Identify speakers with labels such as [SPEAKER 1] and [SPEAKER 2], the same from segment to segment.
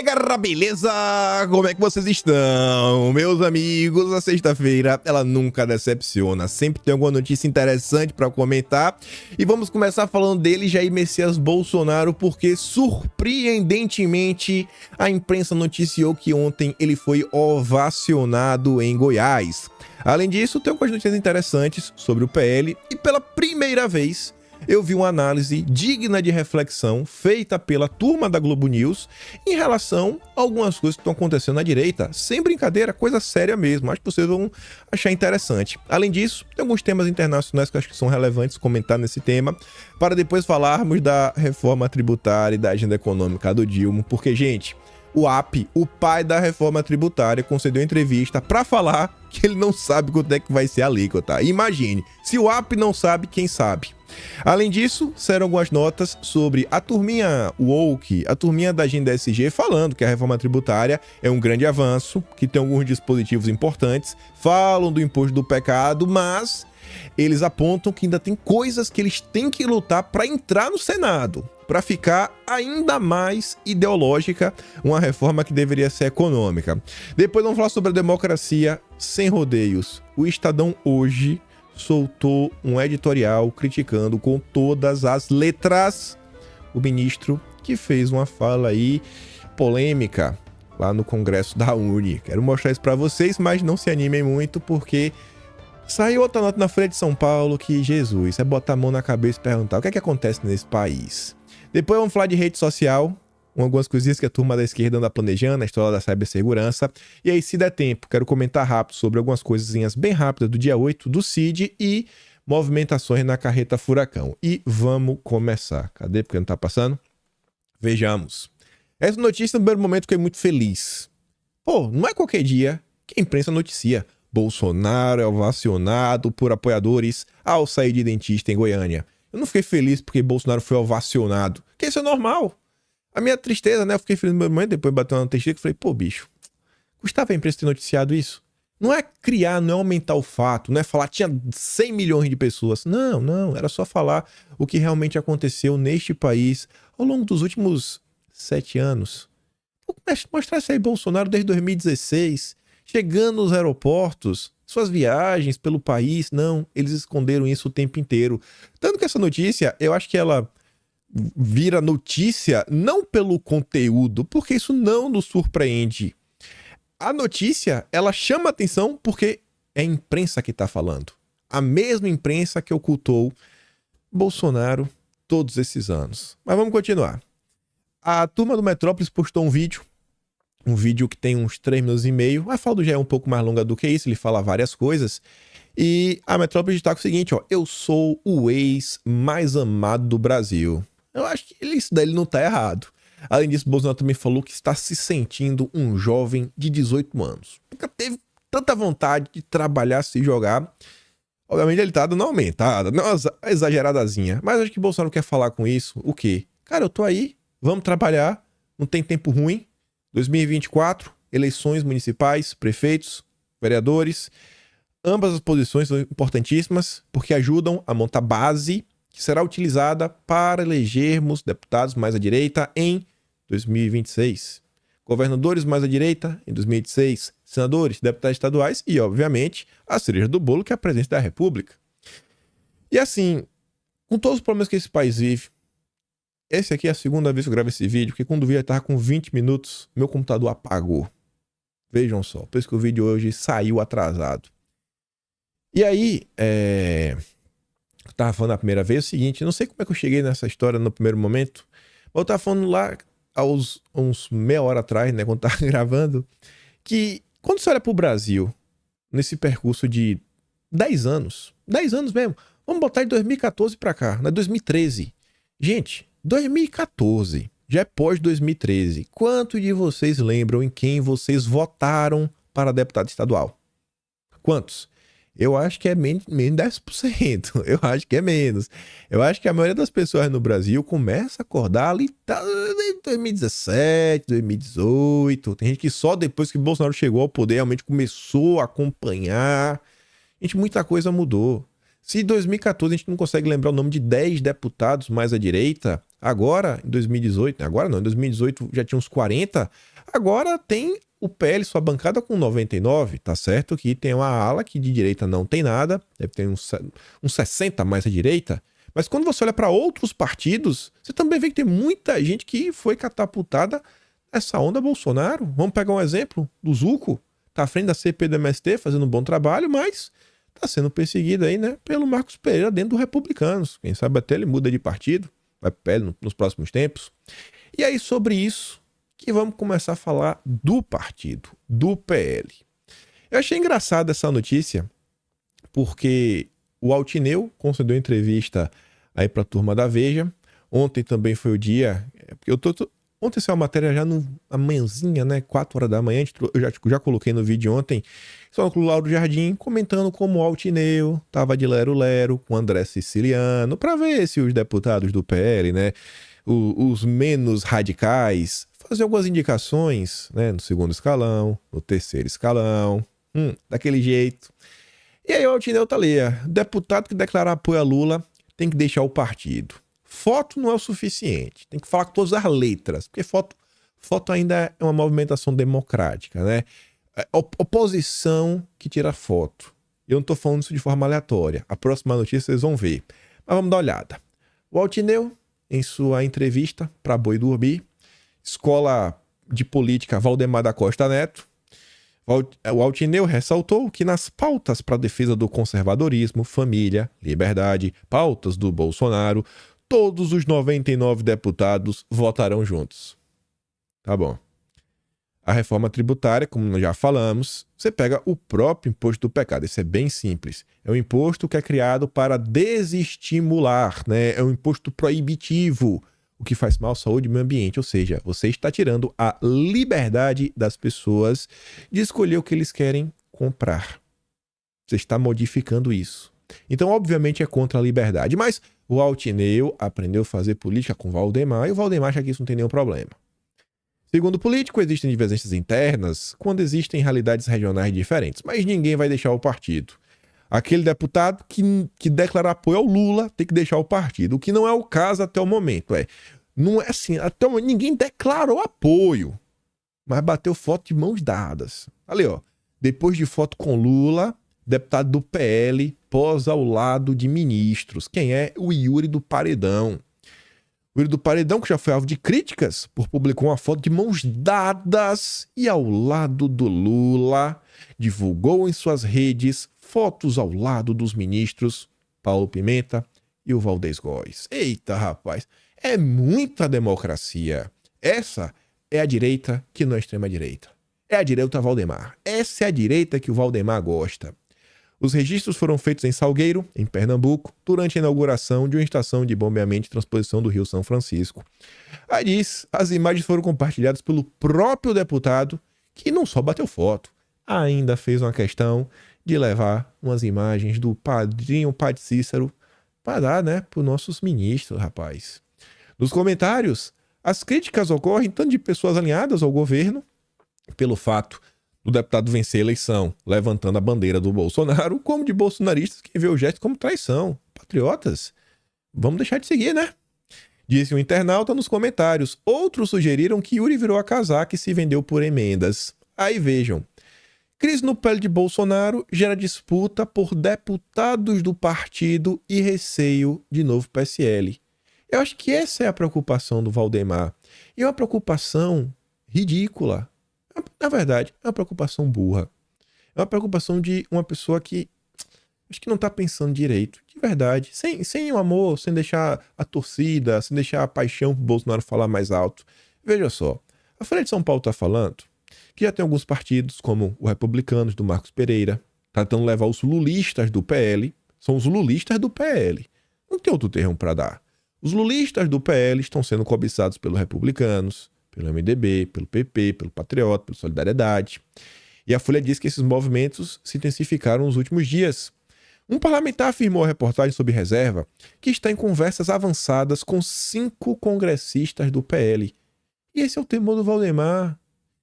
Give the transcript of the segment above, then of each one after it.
[SPEAKER 1] Galera, beleza? Como é que vocês estão? Meus amigos, a sexta-feira, ela nunca decepciona. Sempre tem alguma notícia interessante para comentar. E vamos começar falando dele, Jair Messias Bolsonaro, porque surpreendentemente a imprensa noticiou que ontem ele foi ovacionado em Goiás. Além disso, tem algumas notícias interessantes sobre o PL e pela primeira vez eu vi uma análise digna de reflexão feita pela turma da Globo News em relação a algumas coisas que estão acontecendo na direita. Sem brincadeira, coisa séria mesmo. Acho que vocês vão achar interessante. Além disso, tem alguns temas internacionais que eu acho que são relevantes comentar nesse tema, para depois falarmos da reforma tributária e da agenda econômica do Dilma, porque, gente, o AP, o pai da reforma tributária, concedeu entrevista para falar que ele não sabe quanto é que vai ser a alíquota. Imagine, se o AP não sabe, quem sabe? Além disso, saíram algumas notas sobre a turminha woke, a turminha da agenda SG, falando que a reforma tributária é um grande avanço, que tem alguns dispositivos importantes, falam do imposto do pecado, mas eles apontam que ainda tem coisas que eles têm que lutar para entrar no Senado, para ficar ainda mais ideológica, uma reforma que deveria ser econômica. Depois vamos falar sobre a democracia sem rodeios. O Estadão hoje soltou um editorial criticando com todas as letras o ministro que fez uma fala aí polêmica lá no Congresso da Uni. Quero mostrar isso para vocês, mas não se animem muito, porque saiu outra nota na Folha de São Paulo que, Jesus, é botar a mão na cabeça e perguntar o que é que acontece nesse país. Depois vamos falar de rede social, algumas coisinhas que a turma da esquerda anda planejando, a história da cibersegurança. E aí, se der tempo, quero comentar rápido sobre algumas coisinhas bem rápidas do dia 8 do CID e movimentações na carreta furacão. E vamos começar. Cadê? Porque não tá passando? Vejamos. Essa notícia, no primeiro momento, fiquei muito feliz. Pô, não é qualquer dia que a imprensa noticia: Bolsonaro é ovacionado por apoiadores ao sair de dentista em Goiânia. Eu não fiquei feliz porque Bolsonaro foi ovacionado, porque isso é normal. A minha tristeza, né? Eu fiquei feliz no meu momento, depois bateu uma tristeza e falei, pô, bicho, custava a imprensa ter noticiado isso? Não é criar, não é aumentar o fato, não é falar tinha 100 milhões de pessoas. Não, era só falar o que realmente aconteceu neste país ao longo dos últimos 7 anos. Mostrar isso aí, Bolsonaro desde 2016, chegando aos aeroportos, suas viagens pelo país. Não, eles esconderam isso o tempo inteiro. Tanto que essa notícia, eu acho que ela vira notícia não pelo conteúdo, porque isso não nos surpreende. A notícia, ela chama atenção porque é a imprensa que está falando. A mesma imprensa que ocultou Bolsonaro todos esses anos. Mas vamos continuar. A turma do Metrópolis postou um vídeo que tem uns 3 minutos e meio. A fala do já é um pouco mais longa do que isso, ele fala várias coisas. E a Metrópolis destaca o seguinte, ó: eu sou o ex mais amado do Brasil. Eu acho que isso daí não tá errado. Além disso, Bolsonaro também falou que está se sentindo um jovem de 18 anos. Nunca teve tanta vontade de trabalhar, se jogar. Obviamente ele tá dando uma aumentada, não uma exageradazinha. Mas acho que Bolsonaro quer falar com isso o quê? Cara, eu tô aí, vamos trabalhar, não tem tempo ruim. 2024, eleições municipais, prefeitos, vereadores. Ambas as posições são importantíssimas porque ajudam a montar base que será utilizada para elegermos deputados mais à direita em 2026. Governadores mais à direita em 2026. Senadores, deputados estaduais e, obviamente, a cereja do bolo, que é a presidência da República. E assim, com todos os problemas que esse país vive, esse aqui é a segunda vez que eu gravo esse vídeo, porque quando o vídeo estava com 20 minutos, meu computador apagou. Vejam só, por isso que o vídeo hoje saiu atrasado. E aí, eu tava falando a primeira vez o seguinte, eu não sei como é que eu cheguei nessa história no primeiro momento, mas eu tava falando lá uns meia hora atrás, né, quando tava gravando, que quando você olha pro Brasil, nesse percurso de 10 anos mesmo, vamos botar de 2014 pra cá, né, 2013. Gente, 2014, já é pós 2013. Quanto de vocês lembram em quem vocês votaram para deputado estadual? Quantos? Eu acho que é menos 10%. Eu acho que é menos. Eu acho que a maioria das pessoas no Brasil começa a acordar ali em 2017, 2018. Tem gente que só depois que Bolsonaro chegou ao poder realmente começou a acompanhar. Gente, muita coisa mudou. Se em 2014 a gente não consegue lembrar o nome de 10 deputados mais à direita, agora, em 2018, agora não, em 2018 já tinha uns 40, Agora tem o PL, sua bancada com 99, tá certo que tem uma ala que de direita não tem nada, deve ter uns 60 mais à direita, mas quando você olha para outros partidos, você também vê que tem muita gente que foi catapultada nessa onda Bolsonaro. Vamos pegar um exemplo do Zucco, tá à frente da CP do MST, fazendo um bom trabalho, mas tá sendo perseguido aí, né, pelo Marcos Pereira dentro do Republicanos. Quem sabe até ele muda de partido, vai pro PL nos próximos tempos. E aí, sobre isso, que vamos começar a falar do partido, do PL. Eu achei engraçada essa notícia, porque o Altineu concedeu entrevista aí para a turma da Veja. Ontem também foi o dia, ontem saiu a matéria já na manhãzinha, né, 4 horas da manhã, eu já coloquei no vídeo ontem, só com o Lauro Jardim comentando como o Altineu tava de lero-lero com o André Siciliano, para ver se os deputados do PL, né, os menos radicais, fazer algumas indicações, né, no segundo escalão, no terceiro escalão, daquele jeito. E aí o Altineu tá ali, deputado que declarar apoio a Lula tem que deixar o partido. Foto não é o suficiente, tem que falar com todas as letras, porque foto ainda é uma movimentação democrática, né? Oposição que tira foto. Eu não tô falando isso de forma aleatória, a próxima notícia vocês vão ver. Mas vamos dar uma olhada. O Altineu, em sua entrevista para Boi Dormir, Escola de Política Valdemar da Costa Neto, o Altineu ressaltou que nas pautas para a defesa do conservadorismo, família, liberdade, pautas do Bolsonaro, todos os 99 deputados votarão juntos. Tá bom. A reforma tributária, como nós já falamos, você pega o próprio imposto do pecado. Isso é bem simples. É um imposto que é criado para desestimular, né? É um imposto proibitivo, o que faz mal à saúde e meio ambiente. Ou seja, você está tirando a liberdade das pessoas de escolher o que eles querem comprar. Você está modificando isso. Então, obviamente, é contra a liberdade. Mas o Altineu aprendeu a fazer política com o Valdemar e o Valdemar acha que isso não tem nenhum problema. Segundo o político, existem divergências internas quando existem realidades regionais diferentes, mas ninguém vai deixar o partido. Aquele deputado que declarar apoio ao Lula tem que deixar o partido, o que não é o caso até o momento. Não é assim, ninguém declarou apoio, mas bateu foto de mãos dadas. Ali, ó, depois de foto com Lula, deputado do PL posa ao lado de ministros. Quem é? O Yuri do Paredão. O Yuri do Paredão, que já foi alvo de críticas por publicar uma foto de mãos dadas e ao lado do Lula, divulgou em suas redes fotos ao lado dos ministros Paulo Pimenta e o Valdez Góes. Eita, rapaz, é muita democracia. Essa é a direita que não é extrema-direita. É a direita Valdemar. Essa é a direita que o Valdemar gosta. Os registros foram feitos em Salgueiro, em Pernambuco, durante a inauguração de uma estação de bombeamento e transposição do Rio São Francisco. Aí diz, as imagens foram compartilhadas pelo próprio deputado, que não só bateu foto, ainda fez uma questão de levar umas imagens do padrinho Padre Cícero para dar, né, para os nossos ministros, rapaz. Nos comentários, as críticas ocorrem tanto de pessoas alinhadas ao governo, pelo fato do deputado vencer a eleição levantando a bandeira do Bolsonaro, como de bolsonaristas que vê o gesto como traição. Patriotas, vamos deixar de seguir, né? Disse um internauta nos comentários. Outros sugeriram que Yuri virou a casaca e se vendeu por emendas. Aí vejam. Crise no PL de Bolsonaro gera disputa por deputados do partido e receio de novo PSL. Eu acho que essa é a preocupação do Valdemar. E é uma preocupação ridícula. Na verdade, é uma preocupação burra. É uma preocupação de uma pessoa que acho que não tá pensando direito. De verdade. Sem o amor, sem deixar a torcida, sem deixar a paixão pro Bolsonaro falar mais alto. Veja só. A Folha de São Paulo tá falando que já tem alguns partidos, como o Republicanos, do Marcos Pereira, tentando levar os lulistas do PL. São os lulistas do PL. Não tem outro termo para dar. Os lulistas do PL estão sendo cobiçados pelos Republicanos, pelo MDB, pelo PP, pelo Patriota, pelo Solidariedade. E a Folha diz que esses movimentos se intensificaram nos últimos dias. Um parlamentar afirmou à reportagem sob reserva que está em conversas avançadas com 5 congressistas do PL. E esse é o temor do Valdemar,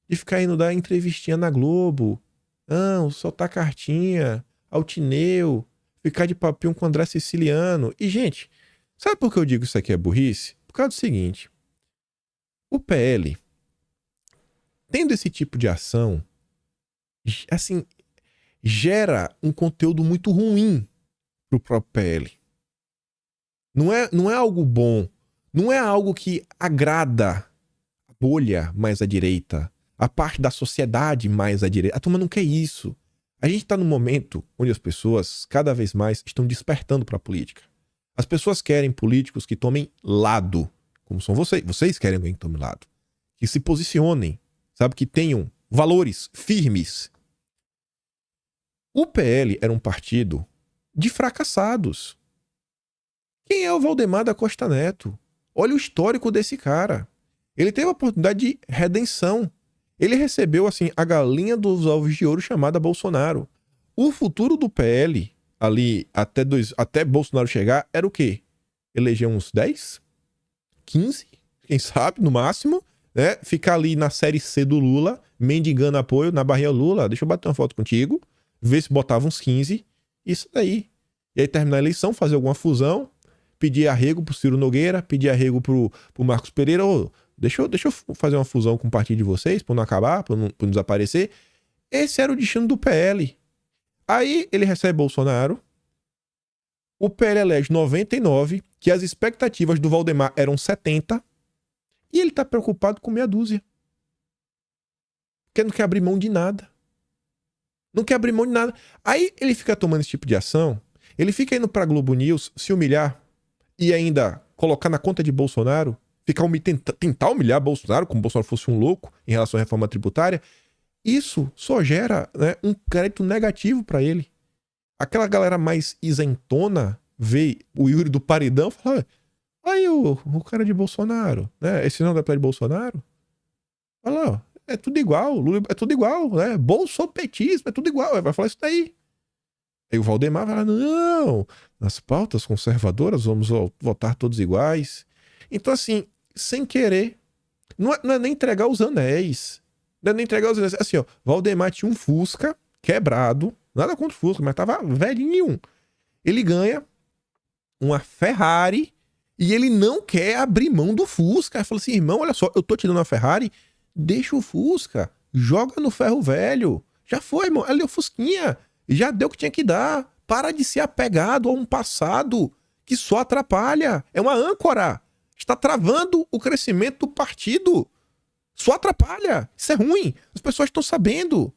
[SPEAKER 1] de ficar indo dar entrevistinha na Globo, soltar cartinha, Altineu, ficar de papinho com o André Siciliano. E, gente, sabe por que eu digo isso aqui é burrice? Por causa do seguinte. O PL tendo esse tipo de ação, assim, gera um conteúdo muito ruim pro próprio PL. Não é algo bom. Não é algo que agrada a bolha mais à direita, a parte da sociedade mais à direita. A turma não quer isso. A gente tá num momento onde as pessoas, cada vez mais, estão despertando para a política. As pessoas querem políticos que tomem lado, como são vocês. Vocês querem alguém que tome lado. Que se posicionem, sabe? Que tenham valores firmes. O PL era um partido de fracassados. Quem é o Valdemar da Costa Neto? Olha o histórico desse cara. Ele teve a oportunidade de redenção. Ele recebeu, assim, a galinha dos ovos de ouro chamada Bolsonaro. O futuro do PL, ali, até Bolsonaro chegar, era o quê? Eleger uns 10? 15? Quem sabe, no máximo, né? Ficar ali na série C do Lula, mendigando apoio na barriga Lula. Deixa eu bater uma foto contigo. Ver se botava uns 15. Isso daí. E aí terminar a eleição, fazer alguma fusão, pedir arrego pro Ciro Nogueira, pedir arrego pro Marcos Pereira. Ô, deixa eu fazer uma fusão com o partido de vocês, pra não acabar, pra não desaparecer. Esse era o destino do PL. Aí ele recebe Bolsonaro. O PL elege 99, que as expectativas do Valdemar eram 70. E ele tá preocupado com meia dúzia. Porque não quer abrir mão de nada. Não quer abrir mão de nada. Aí ele fica tomando esse tipo de ação. Ele fica indo pra Globo News se humilhar e ainda colocar na conta de Bolsonaro, tentar humilhar Bolsonaro, como Bolsonaro fosse um louco em relação à reforma tributária. Isso só gera, né, um crédito negativo pra ele. Aquela galera mais isentona vê o Yuri do Paredão e fala: aí o cara de Bolsonaro, né? Esse não é da de Bolsonaro? Fala, ó, é tudo igual, Lula é tudo igual, né? Bolsopetismo é tudo igual. Vai falar isso daí. Aí o Valdemar vai falar: não, nas pautas conservadoras vamos votar todos iguais. Então, assim, sem querer, não é nem entregar os anéis. Não é nem entregar os anéis. Assim, ó, Valdemar tinha um Fusca quebrado, nada contra o Fusca, mas tava velhinho. Ele ganha uma Ferrari e ele não quer abrir mão do Fusca. Ele fala assim: irmão, olha só, eu tô te dando uma Ferrari, deixa o Fusca, joga no ferro velho. Já foi, irmão, ali o Fusquinha, já deu o que tinha que dar. Para de ser apegado a um passado que só atrapalha. É uma âncora. Está travando o crescimento do partido. Só atrapalha. Isso é ruim. As pessoas estão sabendo.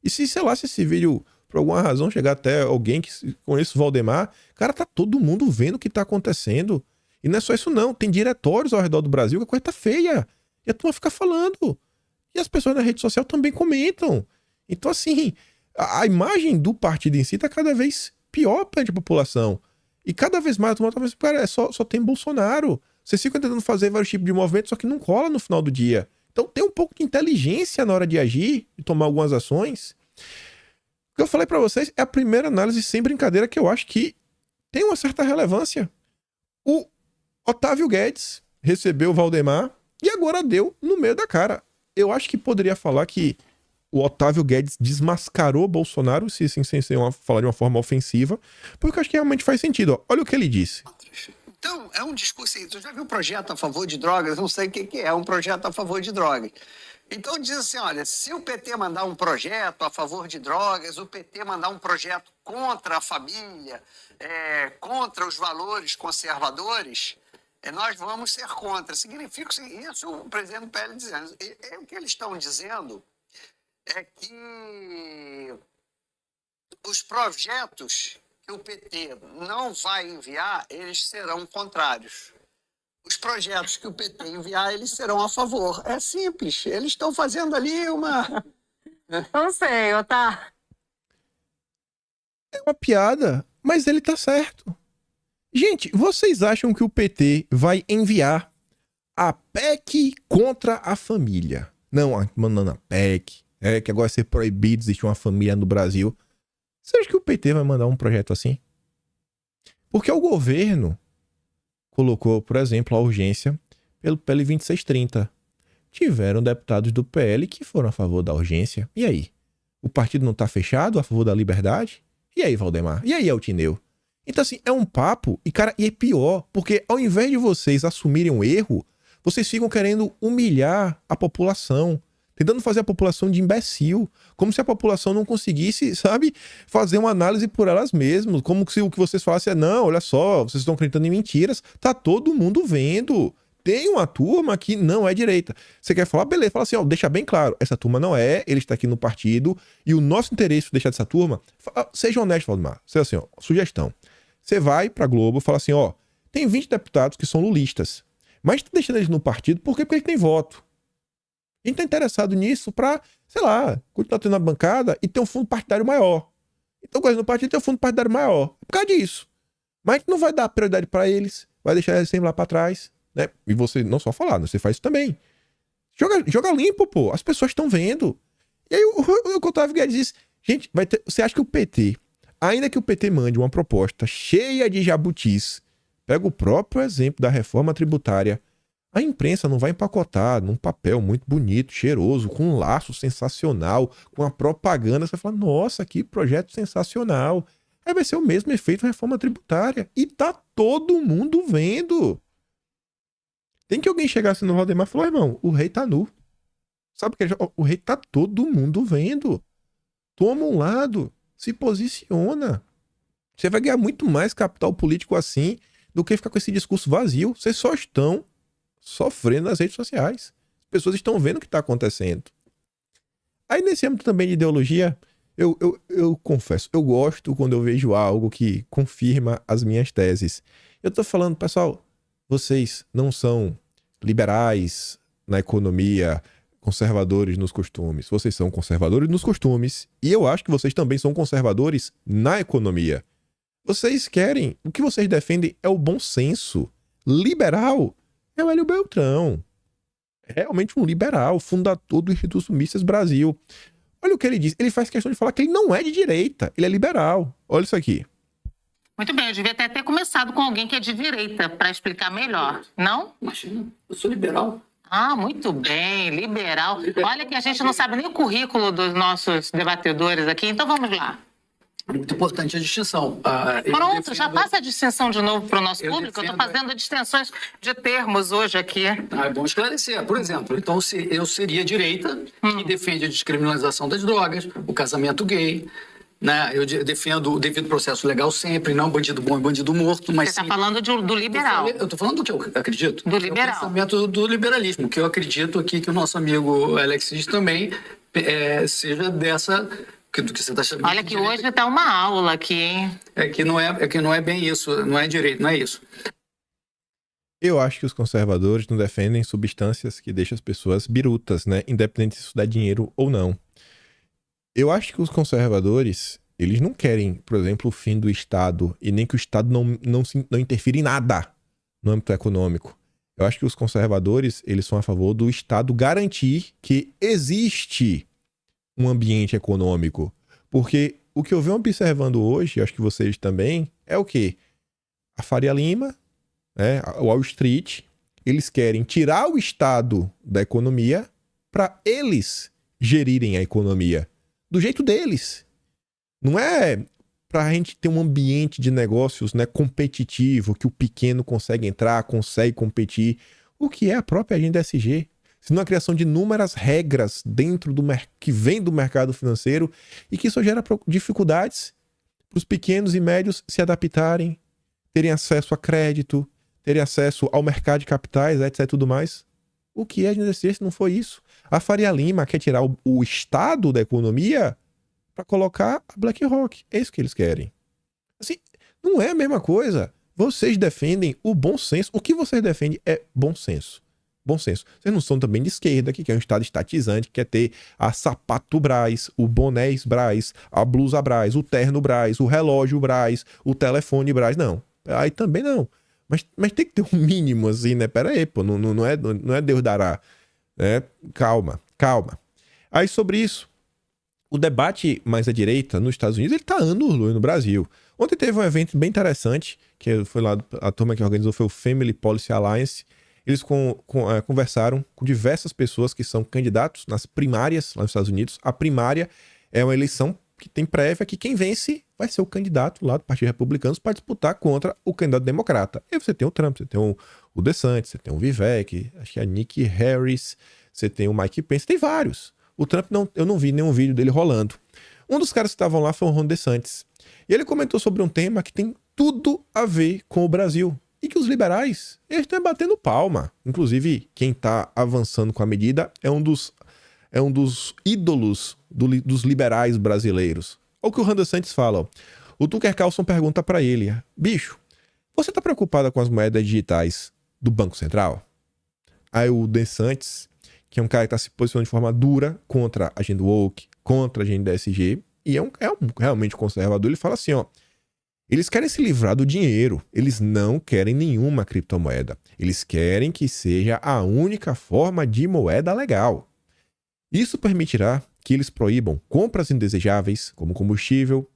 [SPEAKER 1] E se, sei lá, se esse vídeo, por alguma razão, chegar até alguém que conhece o Valdemar, cara, tá todo mundo vendo o que tá acontecendo. E não é só isso não. Tem diretórios ao redor do Brasil que a coisa tá feia. E a turma fica falando. E as pessoas na rede social também comentam. Então, assim, a imagem do partido em si tá cada vez pior perante a população. E cada vez mais a turma tá falando: cara, só tem Bolsonaro. Vocês ficam tentando fazer vários tipos de movimentos, só que não cola no final do dia. Então tem um pouco de inteligência na hora de agir e tomar algumas ações. O que eu falei pra vocês é a primeira análise sem brincadeira que eu acho que tem uma certa relevância. O Otávio Guedes recebeu o Valdemar e agora deu no meio da cara. Eu acho que poderia falar que o Otávio Guedes desmascarou Bolsonaro, se assim, sem falar de uma forma ofensiva, porque eu acho que realmente faz sentido. Ó. Olha o que ele disse.
[SPEAKER 2] Então, é um discurso. Tu já viu um projeto a favor de drogas? Não sei o que é um projeto a favor de drogas. Então diz assim: olha, se o PT mandar um projeto a favor de drogas, o PT mandar um projeto contra a família, contra os valores conservadores, nós vamos ser contra. Significa isso o presidente do PL dizendo. O que eles estão dizendo é que os projetos que o PT não vai enviar, eles serão contrários. Os projetos que o PT enviar, eles serão a favor. É simples. Eles estão fazendo ali uma...
[SPEAKER 3] Não sei, Otávio.
[SPEAKER 1] É uma piada, mas ele tá certo. Gente, vocês acham que o PT vai enviar a PEC contra a família? Não, mandando a PEC. Que agora vai ser proibido existir uma família no Brasil. Você acha que o PT vai mandar um projeto assim? Porque o governo colocou, por exemplo, a urgência pelo PL 2630. Tiveram deputados do PL que foram a favor da urgência. E aí? O partido não tá fechado a favor da liberdade? E aí, Valdemar? E aí, Eltineu? Então, assim, é um papo. E, cara, e é pior. Porque ao invés de vocês assumirem um erro, vocês ficam querendo humilhar a população. tentando fazer a população de imbecil, como se a população não conseguisse, sabe, fazer uma análise por elas mesmas, como se o que vocês falassem é, não, olha só, vocês estão acreditando em mentiras, tá todo mundo vendo. Tem uma turma que não é direita. Você quer falar? Beleza, fala assim, ó, deixa bem claro, essa turma não é, ele está aqui no partido, e o nosso interesse de deixar dessa turma, seja honesto, Valdemar, seja assim, ó, sugestão. Você vai pra Globo e fala assim, ó, tem 20 deputados que são lulistas, mas tá deixando eles no partido por quê? Porque eles têm voto. A gente tá interessado nisso pra, sei lá, continuar tendo a bancada e ter um fundo partidário maior. Então, no partido tem um fundo partidário maior. Por causa disso. Mas a gente não vai dar prioridade pra eles, vai deixar eles sempre lá pra trás, né? E você não só falar, né? Você faz isso também. Joga limpo, pô. As pessoas estão vendo. E aí o Otávio Guedes diz, gente, você acha que o PT, ainda que o PT mande uma proposta cheia de jabutis, pega o próprio exemplo da reforma tributária, a imprensa não vai empacotar num papel muito bonito, cheiroso, com um laço sensacional, com a propaganda. Você fala, nossa, que projeto sensacional. Aí vai ser o mesmo efeito da reforma tributária. E tá todo mundo vendo. Tem que alguém chegar assim no Valdemar e falar, irmão, o rei tá nu. Sabe o que o rei tá todo mundo vendo. Toma um lado, se posiciona. Você vai ganhar muito mais capital político assim do que ficar com esse discurso vazio. Vocês só estão sofrendo nas redes sociais. As pessoas estão vendo o que está acontecendo. Aí nesse âmbito também de ideologia, eu confesso, eu gosto quando eu vejo algo que confirma as minhas teses. Eu tô falando, pessoal, vocês não são liberais na economia, conservadores nos costumes. Vocês são conservadores nos costumes e eu acho que vocês também são conservadores na economia. Vocês querem, o que vocês defendem é o bom senso. Liberal é o Hélio Beltrão. É realmente um liberal, fundador do Instituto Mises Brasil. Olha o que ele diz. Ele faz questão de falar que ele não é de direita, ele é liberal. Olha isso aqui.
[SPEAKER 4] Muito bem, eu devia até ter começado com alguém que é de direita, para explicar melhor. Não?
[SPEAKER 5] Imagina, eu sou liberal.
[SPEAKER 4] Ah, muito bem, liberal. Olha que a gente não sabe nem o currículo dos nossos debatedores aqui, então vamos lá.
[SPEAKER 5] Muito importante a distinção.
[SPEAKER 4] Pronto, já passa a distinção de novo para o nosso público. Eu estou fazendo distinções de termos hoje aqui.
[SPEAKER 5] É bom esclarecer. Por exemplo, então eu seria direita que defende a descriminalização das drogas, o casamento gay, né? Eu defendo o devido processo legal sempre, não bandido bom e bandido morto. Mas
[SPEAKER 4] você está falando do liberal.
[SPEAKER 5] Eu estou falando do que eu acredito.
[SPEAKER 4] Do liberal.
[SPEAKER 5] É o pensamento do liberalismo, que eu acredito aqui que o nosso amigo Alexis também seja dessa... do que você está chamando.
[SPEAKER 4] Olha que hoje está uma aula aqui, hein?
[SPEAKER 5] É que não é bem isso, não é direito, não é isso.
[SPEAKER 1] Eu acho que os conservadores não defendem substâncias que deixam as pessoas birutas, né? Independente se isso dá dinheiro ou não. Eu acho que os conservadores, eles não querem, por exemplo, o fim do Estado e nem que o Estado não interfira em nada no âmbito econômico. Eu acho que os conservadores, eles são a favor do Estado garantir que existe um ambiente econômico. Porque o que eu venho observando hoje, acho que vocês também, é o quê? A Faria Lima, o Wall Street, eles querem tirar o Estado da economia para eles gerirem a economia do jeito deles. Não é para a gente ter um ambiente de negócios, né, competitivo, que o pequeno consegue entrar, consegue competir. O que é a própria agenda ESG? Senão a criação de inúmeras regras dentro que vem do mercado financeiro e que isso gera dificuldades para os pequenos e médios se adaptarem, terem acesso a crédito, terem acesso ao mercado de capitais, etc. e tudo mais. O que é agenda se não foi isso? A Faria Lima quer tirar o Estado da economia para colocar a BlackRock. É isso que eles querem. Assim, não é a mesma coisa. Vocês defendem o bom senso. O que vocês defendem é bom senso. Bom senso. Vocês não são também de esquerda, que quer um Estado estatizante, que quer ter a sapato Brás, o bonés Brás, a blusa Brás, o terno Brás, o relógio Brás, o telefone Brás. Não. Aí também não. Mas tem que ter um mínimo assim, né? Pera aí, pô. Não é Deus dará. Calma. Aí sobre isso, o debate mais à direita nos Estados Unidos, ele tá anos-luz no Brasil. Ontem teve um evento bem interessante, que foi lá, a turma que organizou foi o Family Policy Alliance. Eles conversaram com diversas pessoas que são candidatos nas primárias lá nos Estados Unidos. A primária é uma eleição que tem prévia que quem vence vai ser o candidato lá do Partido Republicano para disputar contra o candidato democrata. Aí você tem o Trump, você tem o DeSantis, você tem o Vivek, acho que é a Nikki Harris, você tem o Mike Pence, tem vários. O Trump, eu não vi nenhum vídeo dele rolando. Um dos caras que estavam lá foi o Ron DeSantis. E ele comentou sobre um tema que tem tudo a ver com o Brasil. E que os liberais, eles estão batendo palma. Inclusive, quem está avançando com a medida é um dos ídolos dos liberais brasileiros. Olha o que o Ron DeSantis fala. Ó. O Tucker Carlson pergunta para ele, bicho, você tá preocupado com as moedas digitais do Banco Central? Aí o DeSantis, que é um cara que tá se posicionando de forma dura contra a agenda woke, contra a agenda ESG, e é um realmente conservador, ele fala assim, ó, eles querem se livrar do dinheiro, eles não querem nenhuma criptomoeda, eles querem que seja a única forma de moeda legal. Isso permitirá que eles proíbam compras indesejáveis, como combustível,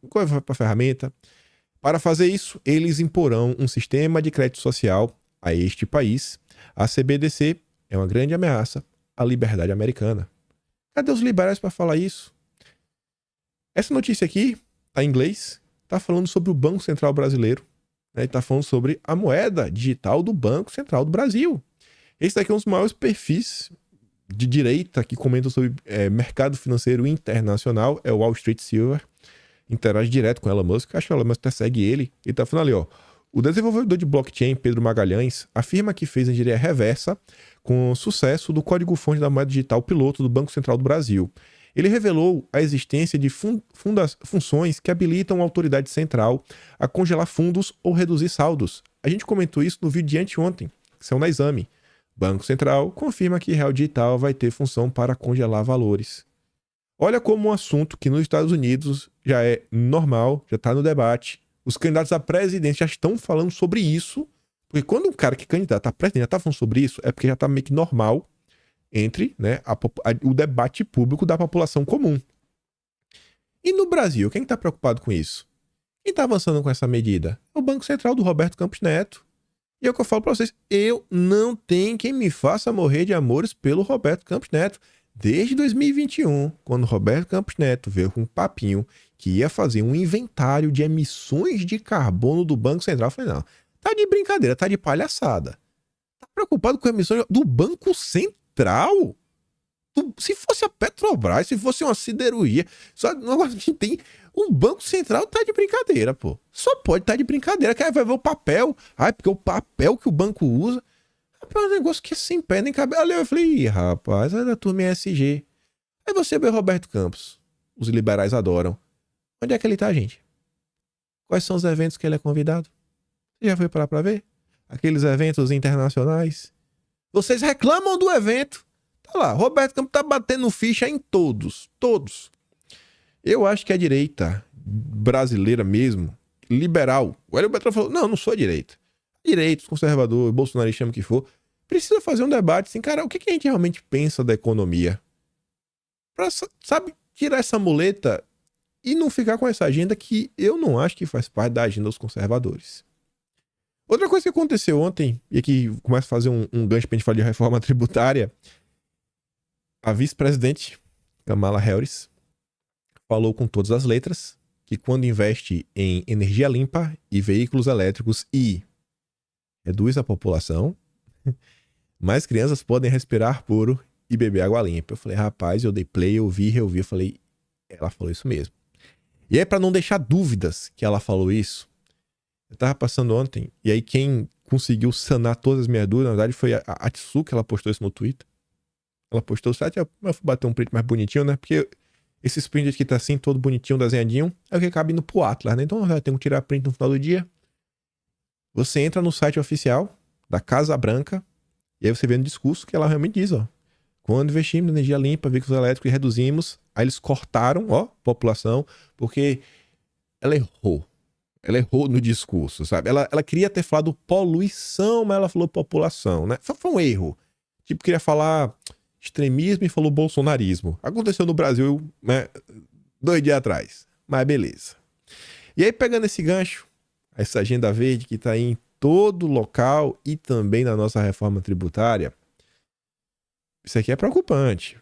[SPEAKER 1] coisa para ferramenta. Para fazer isso, eles imporão um sistema de crédito social a este país. A CBDC é uma grande ameaça à liberdade americana. Cadê os liberais para falar isso? Essa notícia aqui, tá em inglês, tá falando sobre o Banco Central Brasileiro. Né? Tá falando sobre a moeda digital do Banco Central do Brasil. Esse daqui é um dos maiores perfis de direita que comentam sobre mercado financeiro internacional, é o Wall Street Silver. Interage direto com Elon Musk, acho que o Elon Musk até segue ele. Ele tá falando ali, ó. O desenvolvedor de blockchain, Pedro Magalhães, afirma que fez engenharia reversa com sucesso do código-fonte da moeda digital piloto do Banco Central do Brasil. Ele revelou a existência de funções que habilitam a autoridade central a congelar fundos ou reduzir saldos. A gente comentou isso no vídeo de anteontem, que saiu na Exame. Banco Central confirma que Real Digital vai ter função para congelar valores. Olha como um assunto que nos Estados Unidos já é normal, já está no debate. Os candidatos à presidência já estão falando sobre isso. Porque quando um cara que é candidato à presidência já está falando sobre isso, é porque já está meio que normal entre, né, o debate público da população comum. E no Brasil, quem está preocupado com isso? Quem está avançando com essa medida? É o Banco Central do Roberto Campos Neto. E é o que eu falo para vocês, eu não tenho quem me faça morrer de amores pelo Roberto Campos Neto. Desde 2021, quando Roberto Campos Neto veio com um papinho que ia fazer um inventário de emissões de carbono do Banco Central, eu falei, não, tá de brincadeira, tá de palhaçada. Tá preocupado com emissões do Banco Central? Se fosse a Petrobras, se fosse uma siderurgia, só agora a gente tem... O Banco Central tá de brincadeira, pô. Só pode estar de brincadeira, que aí vai ver o papel. Ai, porque o papel que o banco usa... É um negócio que é sem pé nem cabelo. Ali eu falei, ih, rapaz, é da turma ESG. Aí você vê Roberto Campos. Os liberais adoram. Onde é que ele tá, gente? Quais são os eventos que ele é convidado? Você já foi parar pra ver? Aqueles eventos internacionais? Vocês reclamam do evento. Tá lá, Roberto Campos tá batendo ficha em todos. Todos. Eu acho que a direita brasileira mesmo, liberal. O Hélio Bertrand falou, não sou a direita. Direitos, conservador, bolsonarista, chama o que for, precisa fazer um debate assim, cara, o que a gente realmente pensa da economia? Pra, sabe, tirar essa muleta e não ficar com essa agenda que eu não acho que faz parte da agenda dos conservadores. Outra coisa que aconteceu ontem, e aqui começa a fazer um gancho pra gente falar de reforma tributária, a vice-presidente Kamala Harris falou com todas as letras que quando investe em energia limpa e veículos elétricos e reduz a população, mais crianças podem respirar puro e beber água limpa. Eu falei, rapaz, eu dei play, eu vi, eu falei, ela falou isso mesmo. E aí, pra não deixar dúvidas que ela falou isso, eu tava passando ontem, e aí quem conseguiu sanar todas as minhas dúvidas, na verdade, foi a Tsuka, ela postou isso no Twitter. Ela postou o site, eu fui bater um print mais bonitinho, né? Porque esse print aqui tá assim, todo bonitinho, desenhadinho, é o que acaba indo pro Atlas, né? Então eu tenho que tirar print no final do dia. Você entra no site oficial da Casa Branca e aí você vê no discurso que ela realmente diz, ó. Quando investimos em energia limpa, veículos elétricos e reduzimos, aí eles cortaram, ó, população, porque ela errou. Ela errou no discurso, sabe? Ela queria ter falado poluição, mas ela falou população, né? Foi um erro. Tipo, queria falar extremismo e falou bolsonarismo. Aconteceu no Brasil, né, 2 dias atrás. Mas beleza. E aí, pegando esse gancho, essa agenda verde que está em todo local e também na nossa reforma tributária, isso aqui é preocupante.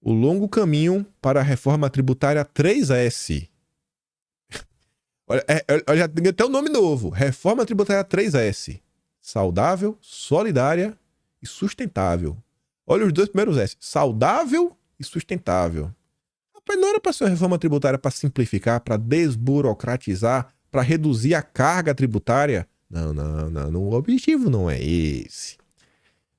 [SPEAKER 1] O longo caminho para a reforma tributária 3S. Olha, tem até um nome novo. Reforma tributária 3S. Saudável, solidária e sustentável. Olha os dois primeiros S. Saudável e sustentável. Rapaz, não era para ser uma reforma tributária para simplificar, para desburocratizar, para reduzir a carga tributária? Não. O objetivo não é esse.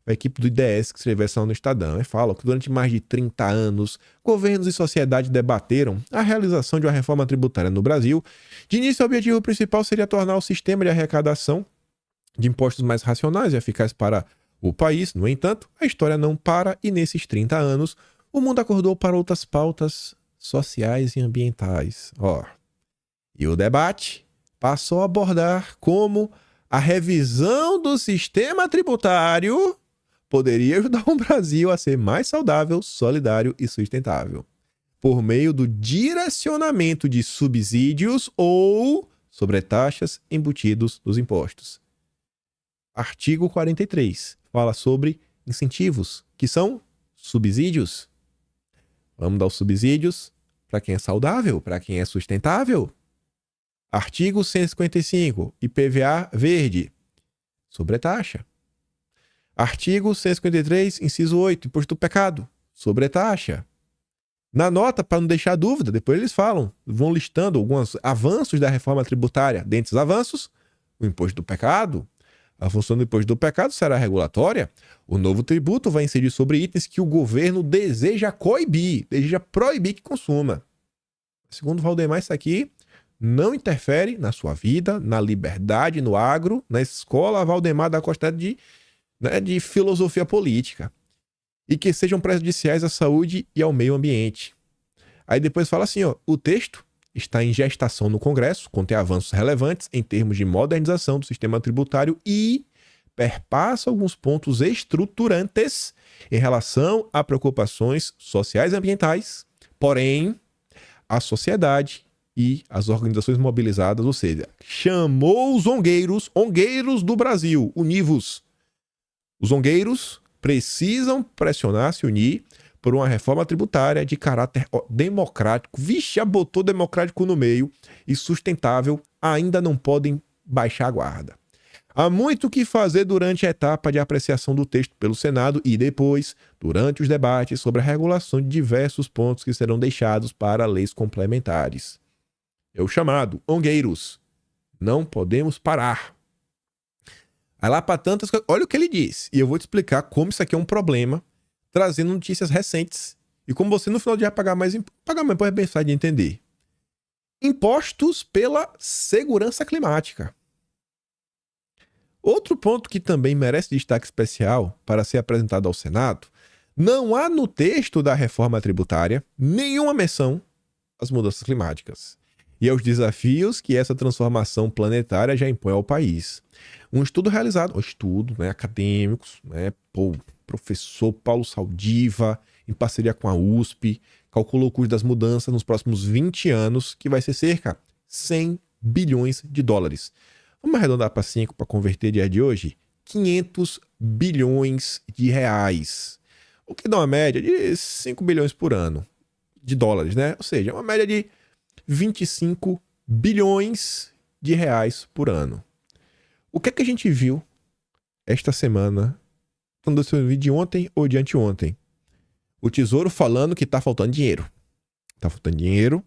[SPEAKER 1] A equipe do IDS que escreveu essa no Estadão fala que durante mais de 30 anos, governos e sociedade debateram a realização de uma reforma tributária no Brasil. De início, o objetivo principal seria tornar o sistema de arrecadação de impostos mais racionais e eficazes para o país. No entanto, a história não para e nesses 30 anos, o mundo acordou para outras pautas sociais e ambientais. E o debate passou a abordar como a revisão do sistema tributário poderia ajudar o Brasil a ser mais saudável, solidário e sustentável, por meio do direcionamento de subsídios ou sobretaxas embutidos nos impostos. Artigo 43 fala sobre incentivos, que são subsídios. Vamos dar os subsídios para quem é saudável, para quem é sustentável. Artigo 155, IPVA verde, sobretaxa. Artigo 153, inciso 8, imposto do pecado, sobretaxa. Na nota, para não deixar dúvida, depois eles vão listando alguns avanços da reforma tributária. Dentre os avanços, o imposto do pecado. A função do imposto do pecado será regulatória. O novo tributo vai incidir sobre itens que o governo deseja proibir que consuma. Segundo Valdemar, isso aqui não interfere na sua vida, na liberdade, no agro, na escola Valdemar da Costa de filosofia política. E que sejam prejudiciais à saúde e ao meio ambiente. Aí depois fala assim, o texto está em gestação no Congresso, contém avanços relevantes em termos de modernização do sistema tributário e perpassa alguns pontos estruturantes em relação a preocupações sociais e ambientais. Porém, a sociedade e as organizações mobilizadas, ou seja, chamou os ongueiros do Brasil, univos. Os ongueiros precisam pressionar, se unir por uma reforma tributária de caráter democrático. Vixe, já botou democrático no meio e sustentável, ainda não podem baixar a guarda. Há muito o que fazer durante a etapa de apreciação do texto pelo Senado e depois, durante os debates sobre a regulação de diversos pontos que serão deixados para leis complementares. É o chamado ongueiros. Não podemos parar. Aí lá para tantas coisas, olha o que ele diz. E eu vou te explicar como isso aqui é um problema, trazendo notícias recentes. E como você no final do dia vai pagar mais imposto é bem fácil de entender. Impostos pela segurança climática. Outro ponto que também merece destaque especial para ser apresentado ao Senado, não há no texto da reforma tributária nenhuma menção às mudanças climáticas e aos desafios que essa transformação planetária já impõe ao país. Um estudo realizado, acadêmicos, professor Paulo Saldiva, em parceria com a USP, calculou o custo das mudanças nos próximos 20 anos, que vai ser cerca de 100 bilhões de dólares. Vamos arredondar para 5 para converter dia de hoje? 500 bilhões de reais. O que dá uma média de 5 bilhões por ano de dólares, né? Ou seja, uma média de 25 bilhões de reais por ano. O que é que a gente viu esta semana, quando eu vi de ontem ou de anteontem? O Tesouro falando que tá faltando dinheiro. Tá faltando dinheiro,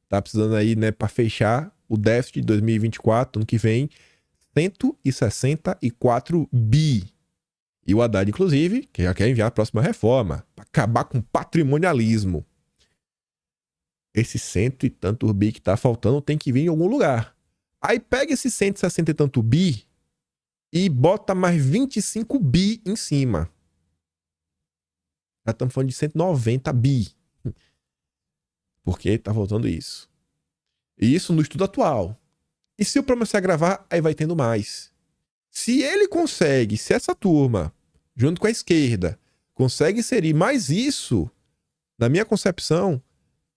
[SPEAKER 1] tá precisando aí, para fechar o déficit de 2024, ano que vem, 164 bi. E o Haddad, inclusive, que já quer enviar a próxima reforma, para acabar com o patrimonialismo. Esse 100 e tanto bi que tá faltando tem que vir em algum lugar. Aí pega esse 160 e tanto bi e bota mais 25 bi em cima. Já estamos falando de 190 bi. Porque tá faltando isso. E isso no estudo atual. E se o problema se agravar, aí vai tendo mais. Se ele consegue, se essa turma, junto com a esquerda, consegue inserir mais isso, na minha concepção,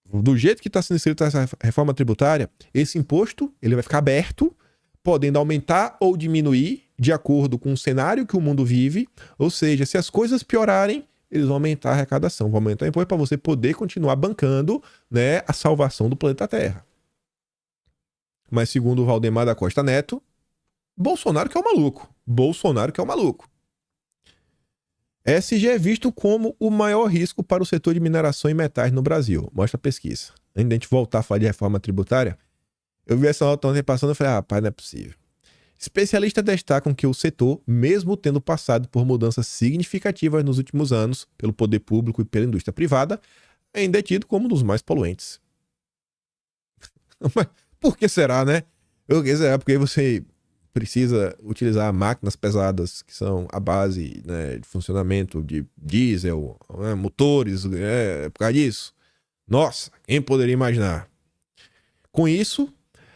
[SPEAKER 1] do jeito que está sendo inserido essa reforma tributária, esse imposto ele vai ficar aberto, podendo aumentar ou diminuir de acordo com o cenário que o mundo vive. Ou seja, se as coisas piorarem, eles vão aumentar a arrecadação, vão aumentar o imposto para você poder continuar bancando, a salvação do planeta Terra. Mas segundo o Valdemar da Costa Neto, Bolsonaro que é o maluco. ESG é visto como o maior risco para o setor de mineração e metais no Brasil. Mostra a pesquisa. Antes de a gente voltar a falar de reforma tributária, eu vi essa nota ontem passando e falei, rapaz, não é possível. Especialistas destacam que o setor, mesmo tendo passado por mudanças significativas nos últimos anos pelo poder público e pela indústria privada, ainda é tido como um dos mais poluentes. Mas por que será, né? Porque você precisa utilizar máquinas pesadas que são a base, né, de funcionamento de diesel, né, motores, por causa disso. Nossa, quem poderia imaginar? Com isso,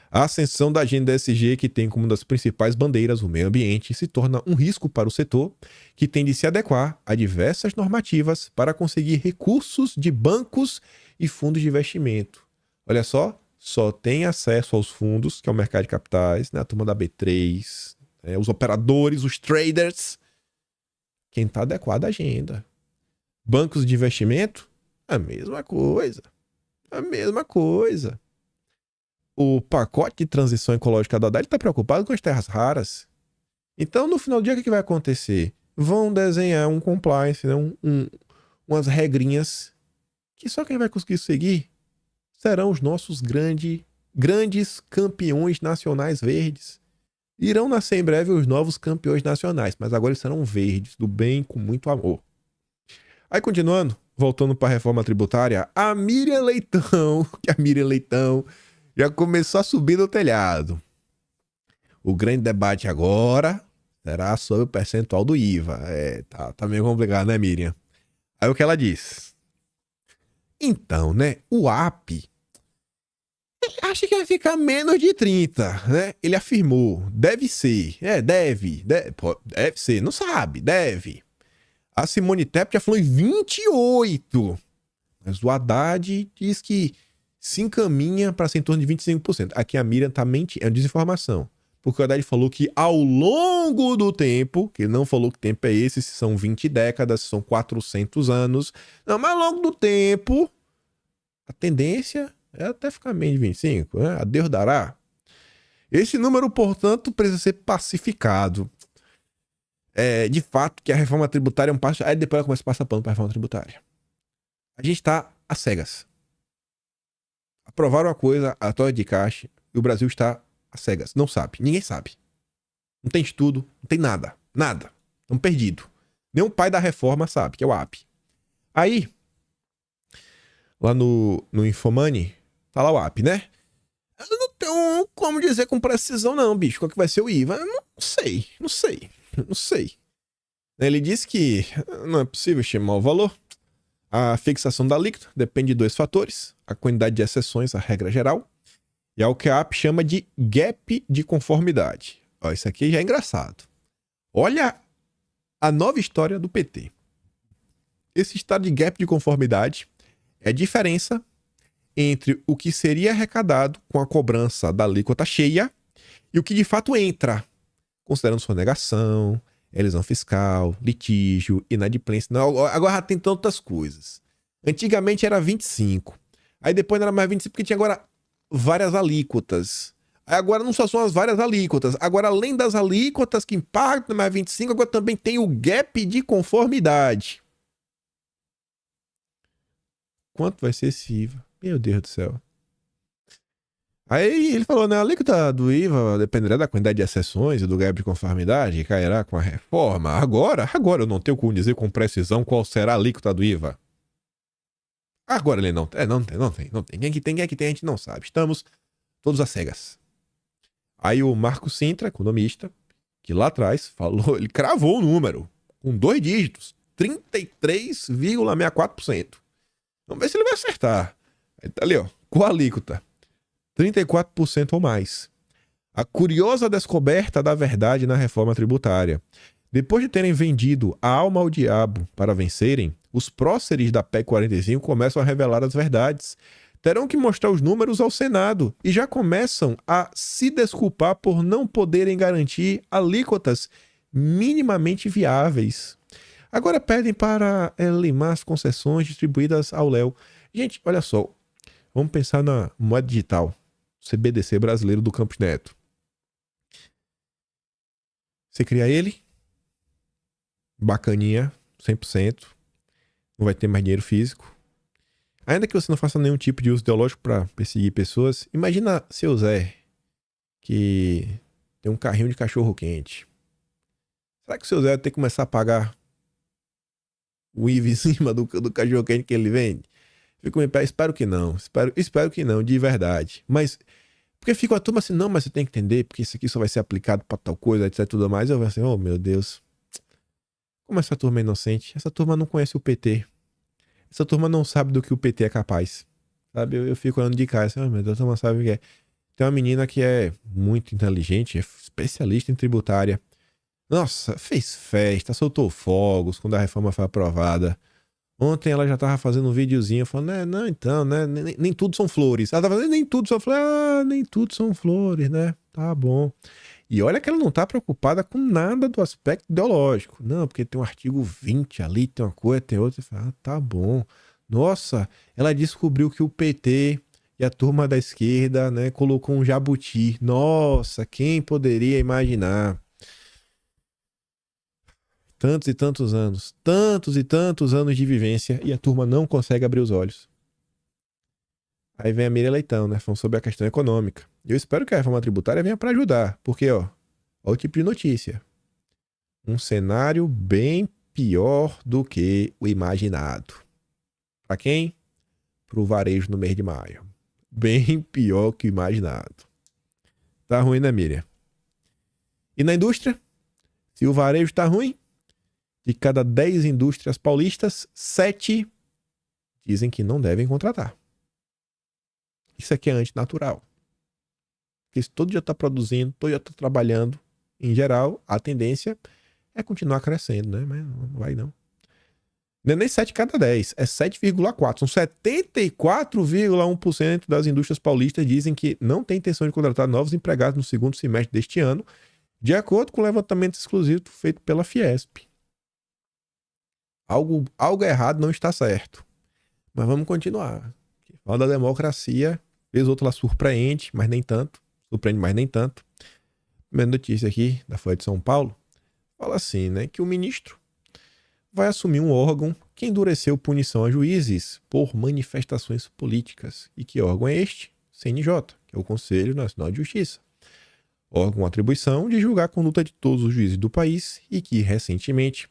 [SPEAKER 1] a ascensão da agenda ESG, que tem como uma das principais bandeiras o meio ambiente, se torna um risco para o setor, que tem de se adequar a diversas normativas para conseguir recursos de bancos e fundos de investimento. Olha só tem acesso aos fundos, que é o mercado de capitais, né, a turma da B3, os operadores, os traders, quem está adequado à agenda. Bancos de investimento, a mesma coisa. A mesma coisa. O pacote de transição ecológica da Haddad está preocupado com as terras raras. Então, no final do dia, o que vai acontecer? Vão desenhar um compliance, né? Umas regrinhas que só quem vai conseguir seguir serão os nossos grandes campeões nacionais verdes. Irão nascer em breve os novos campeões nacionais, mas agora eles serão verdes, do bem, com muito amor. Aí, continuando, voltando para a reforma tributária, a Miriam Leitão já começou a subir do telhado. O grande debate agora será sobre o percentual do IVA. Tá meio complicado, né, Miriam? Aí o que ela diz? Então, né, o AP acha que vai ficar menos de 30, né? Ele afirmou, deve ser, deve ser, não sabe, deve. A Simone Tebet já falou em 28, mas o Haddad diz que se encaminha para ser em torno de 25%. Aqui a Miriam tá mentindo, é uma desinformação. Porque o Haddad falou que ao longo do tempo, que ele não falou que tempo é esse, se são 20 décadas, se são 400 anos. Não, mas ao longo do tempo, a tendência é até ficar menos de 25, né? A Deus dará. Esse número, portanto, precisa ser pacificado. De fato, que a reforma tributária é um passo... Aí depois ela começa a passar pano para a reforma tributária. A gente tá às cegas. Aprovaram uma coisa, a torre de caixa, e o Brasil está às cegas. Não sabe. Ninguém sabe. Não tem estudo, não tem nada. Nada. Estamos perdidos. Nem o pai da reforma sabe, que é o AP. Aí, lá no Infomoney, tá lá o AP, né? Eu não tenho como dizer com precisão não, bicho, qual que vai ser o IVA. Eu não sei. Ele disse que não é possível estimar o valor. A fixação da alíquota depende de 2 fatores: a quantidade de exceções à regra geral e ao que a AP chama de gap de conformidade. Ó, isso aqui já é engraçado. Olha a nova história do PT. Esse estado de gap de conformidade é a diferença entre o que seria arrecadado com a cobrança da alíquota cheia e o que de fato entra, considerando sonegação, elisão fiscal, litígio, inadimplência. Não, agora já tem tantas coisas. Antigamente era 25. Aí depois não era mais 25 porque tinha agora várias alíquotas. Aí agora não só são as várias alíquotas. Agora, além das alíquotas que impactam mais 25, agora também tem o gap de conformidade. Quanto vai ser esse IVA? Meu Deus do céu. Aí ele falou, né, a alíquota do IVA dependerá da quantidade de exceções e do gap de conformidade que cairá com a reforma. Agora eu não tenho como dizer com precisão qual será a alíquota do IVA. Agora ele não tem. Quem é que tem, a gente não sabe. Estamos todos às cegas. Aí o Marco Sintra, economista, que lá atrás falou, ele cravou o número com 2 dígitos, 33,64%. Vamos ver se ele vai acertar. Aí tá ali, ó, com a alíquota. 34% ou mais. A curiosa descoberta da verdade na reforma tributária. Depois de terem vendido a alma ao diabo para vencerem, os próceres da PEC 45 começam a revelar as verdades. Terão que mostrar os números ao Senado e já começam a se desculpar por não poderem garantir alíquotas minimamente viáveis. Agora pedem para limar as concessões distribuídas ao Léo. Gente, olha só. Vamos pensar na moeda digital. CBDC brasileiro do Campos Neto. Você cria ele. Bacaninha. 100%. Não vai ter mais dinheiro físico. Ainda que você não faça nenhum tipo de uso ideológico para perseguir pessoas, imagina seu Zé, que tem um carrinho de cachorro-quente. Será que o seu Zé vai ter que começar a pagar o IVA em cima do cachorro-quente que ele vende? Fico em pé, espero que não. Espero que não, de verdade. Mas, porque fica a turma assim, não, mas você tem que entender, porque isso aqui só vai ser aplicado para tal coisa, etc, tudo mais. Eu vou assim, oh meu Deus. Como essa turma é inocente? Essa turma não conhece o PT. Essa turma não sabe do que o PT é capaz. Sabe? Eu fico olhando de cara assim, oh meu Deus, a turma sabe o que é. Tem uma menina que é muito inteligente, é especialista em tributária. Nossa, fez festa, soltou fogos quando a reforma foi aprovada. Ontem ela já tava fazendo um videozinho falando, não, então, né? Nem tudo são flores. Ela tava fazendo, nem tudo são flores. Nem tudo são flores, né? Tá bom. E olha que ela não tá preocupada com nada do aspecto ideológico. Não, porque tem um artigo 20 ali, tem uma coisa, tem outra. Você fala, tá bom. Nossa, ela descobriu que o PT e a turma da esquerda, né, colocou um jabuti. Nossa, quem poderia imaginar? Tantos e tantos anos de vivência e a turma não consegue abrir os olhos. Aí vem a Miriam Leitão, né, falando sobre a questão econômica. Eu espero que a reforma tributária venha para ajudar, porque, ó o tipo de notícia. Um cenário bem pior do que o imaginado. Para quem? Para o varejo no mês de maio. Bem pior que o imaginado. Tá ruim, né, Miriam? E na indústria? Se o varejo tá ruim, de cada 10 indústrias paulistas, 7 dizem que não devem contratar. Isso aqui é antinatural. Porque se todo dia está produzindo, todo dia está trabalhando, em geral, a tendência é continuar crescendo, né? Mas não vai não. Não é nem 7 cada 10, é 7,4. São 74,1% das indústrias paulistas dizem que não tem intenção de contratar novos empregados no segundo semestre deste ano, de acordo com o levantamento exclusivo feito pela Fiesp. Algo errado não está certo. Mas vamos continuar. Fala da democracia, vez outra ela surpreende, mas nem tanto. Surpreende, mas nem tanto. Primeira notícia aqui da Folha de São Paulo fala assim, né, que o ministro vai assumir um órgão que endureceu punição a juízes por manifestações políticas. E que órgão é este? CNJ, que é o Conselho Nacional de Justiça. Órgão com atribuição de julgar a conduta de todos os juízes do país e que, recentemente,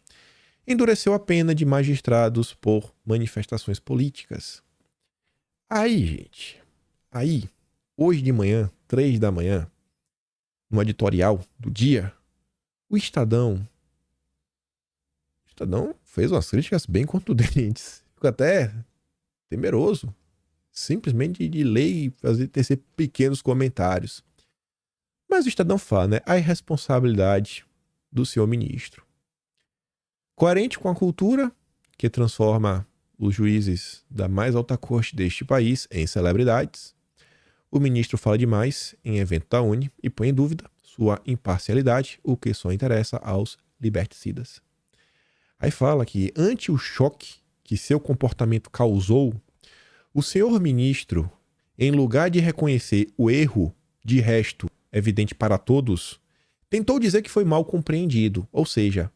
[SPEAKER 1] endureceu a pena de magistrados por manifestações políticas. Aí, gente, hoje de manhã, 3 da manhã, no editorial do dia, o Estadão fez umas críticas bem contundentes. Fico até temeroso, simplesmente de ler e tecer pequenos comentários. Mas o Estadão fala, né, a irresponsabilidade do senhor ministro. Coerente com a cultura que transforma os juízes da mais alta corte deste país em celebridades, o ministro fala demais em evento da UNE e põe em dúvida sua imparcialidade, o que só interessa aos liberticidas. Aí fala que, ante o choque que seu comportamento causou, o senhor ministro, em lugar de reconhecer o erro, de resto evidente para todos, tentou dizer que foi mal compreendido, ou seja,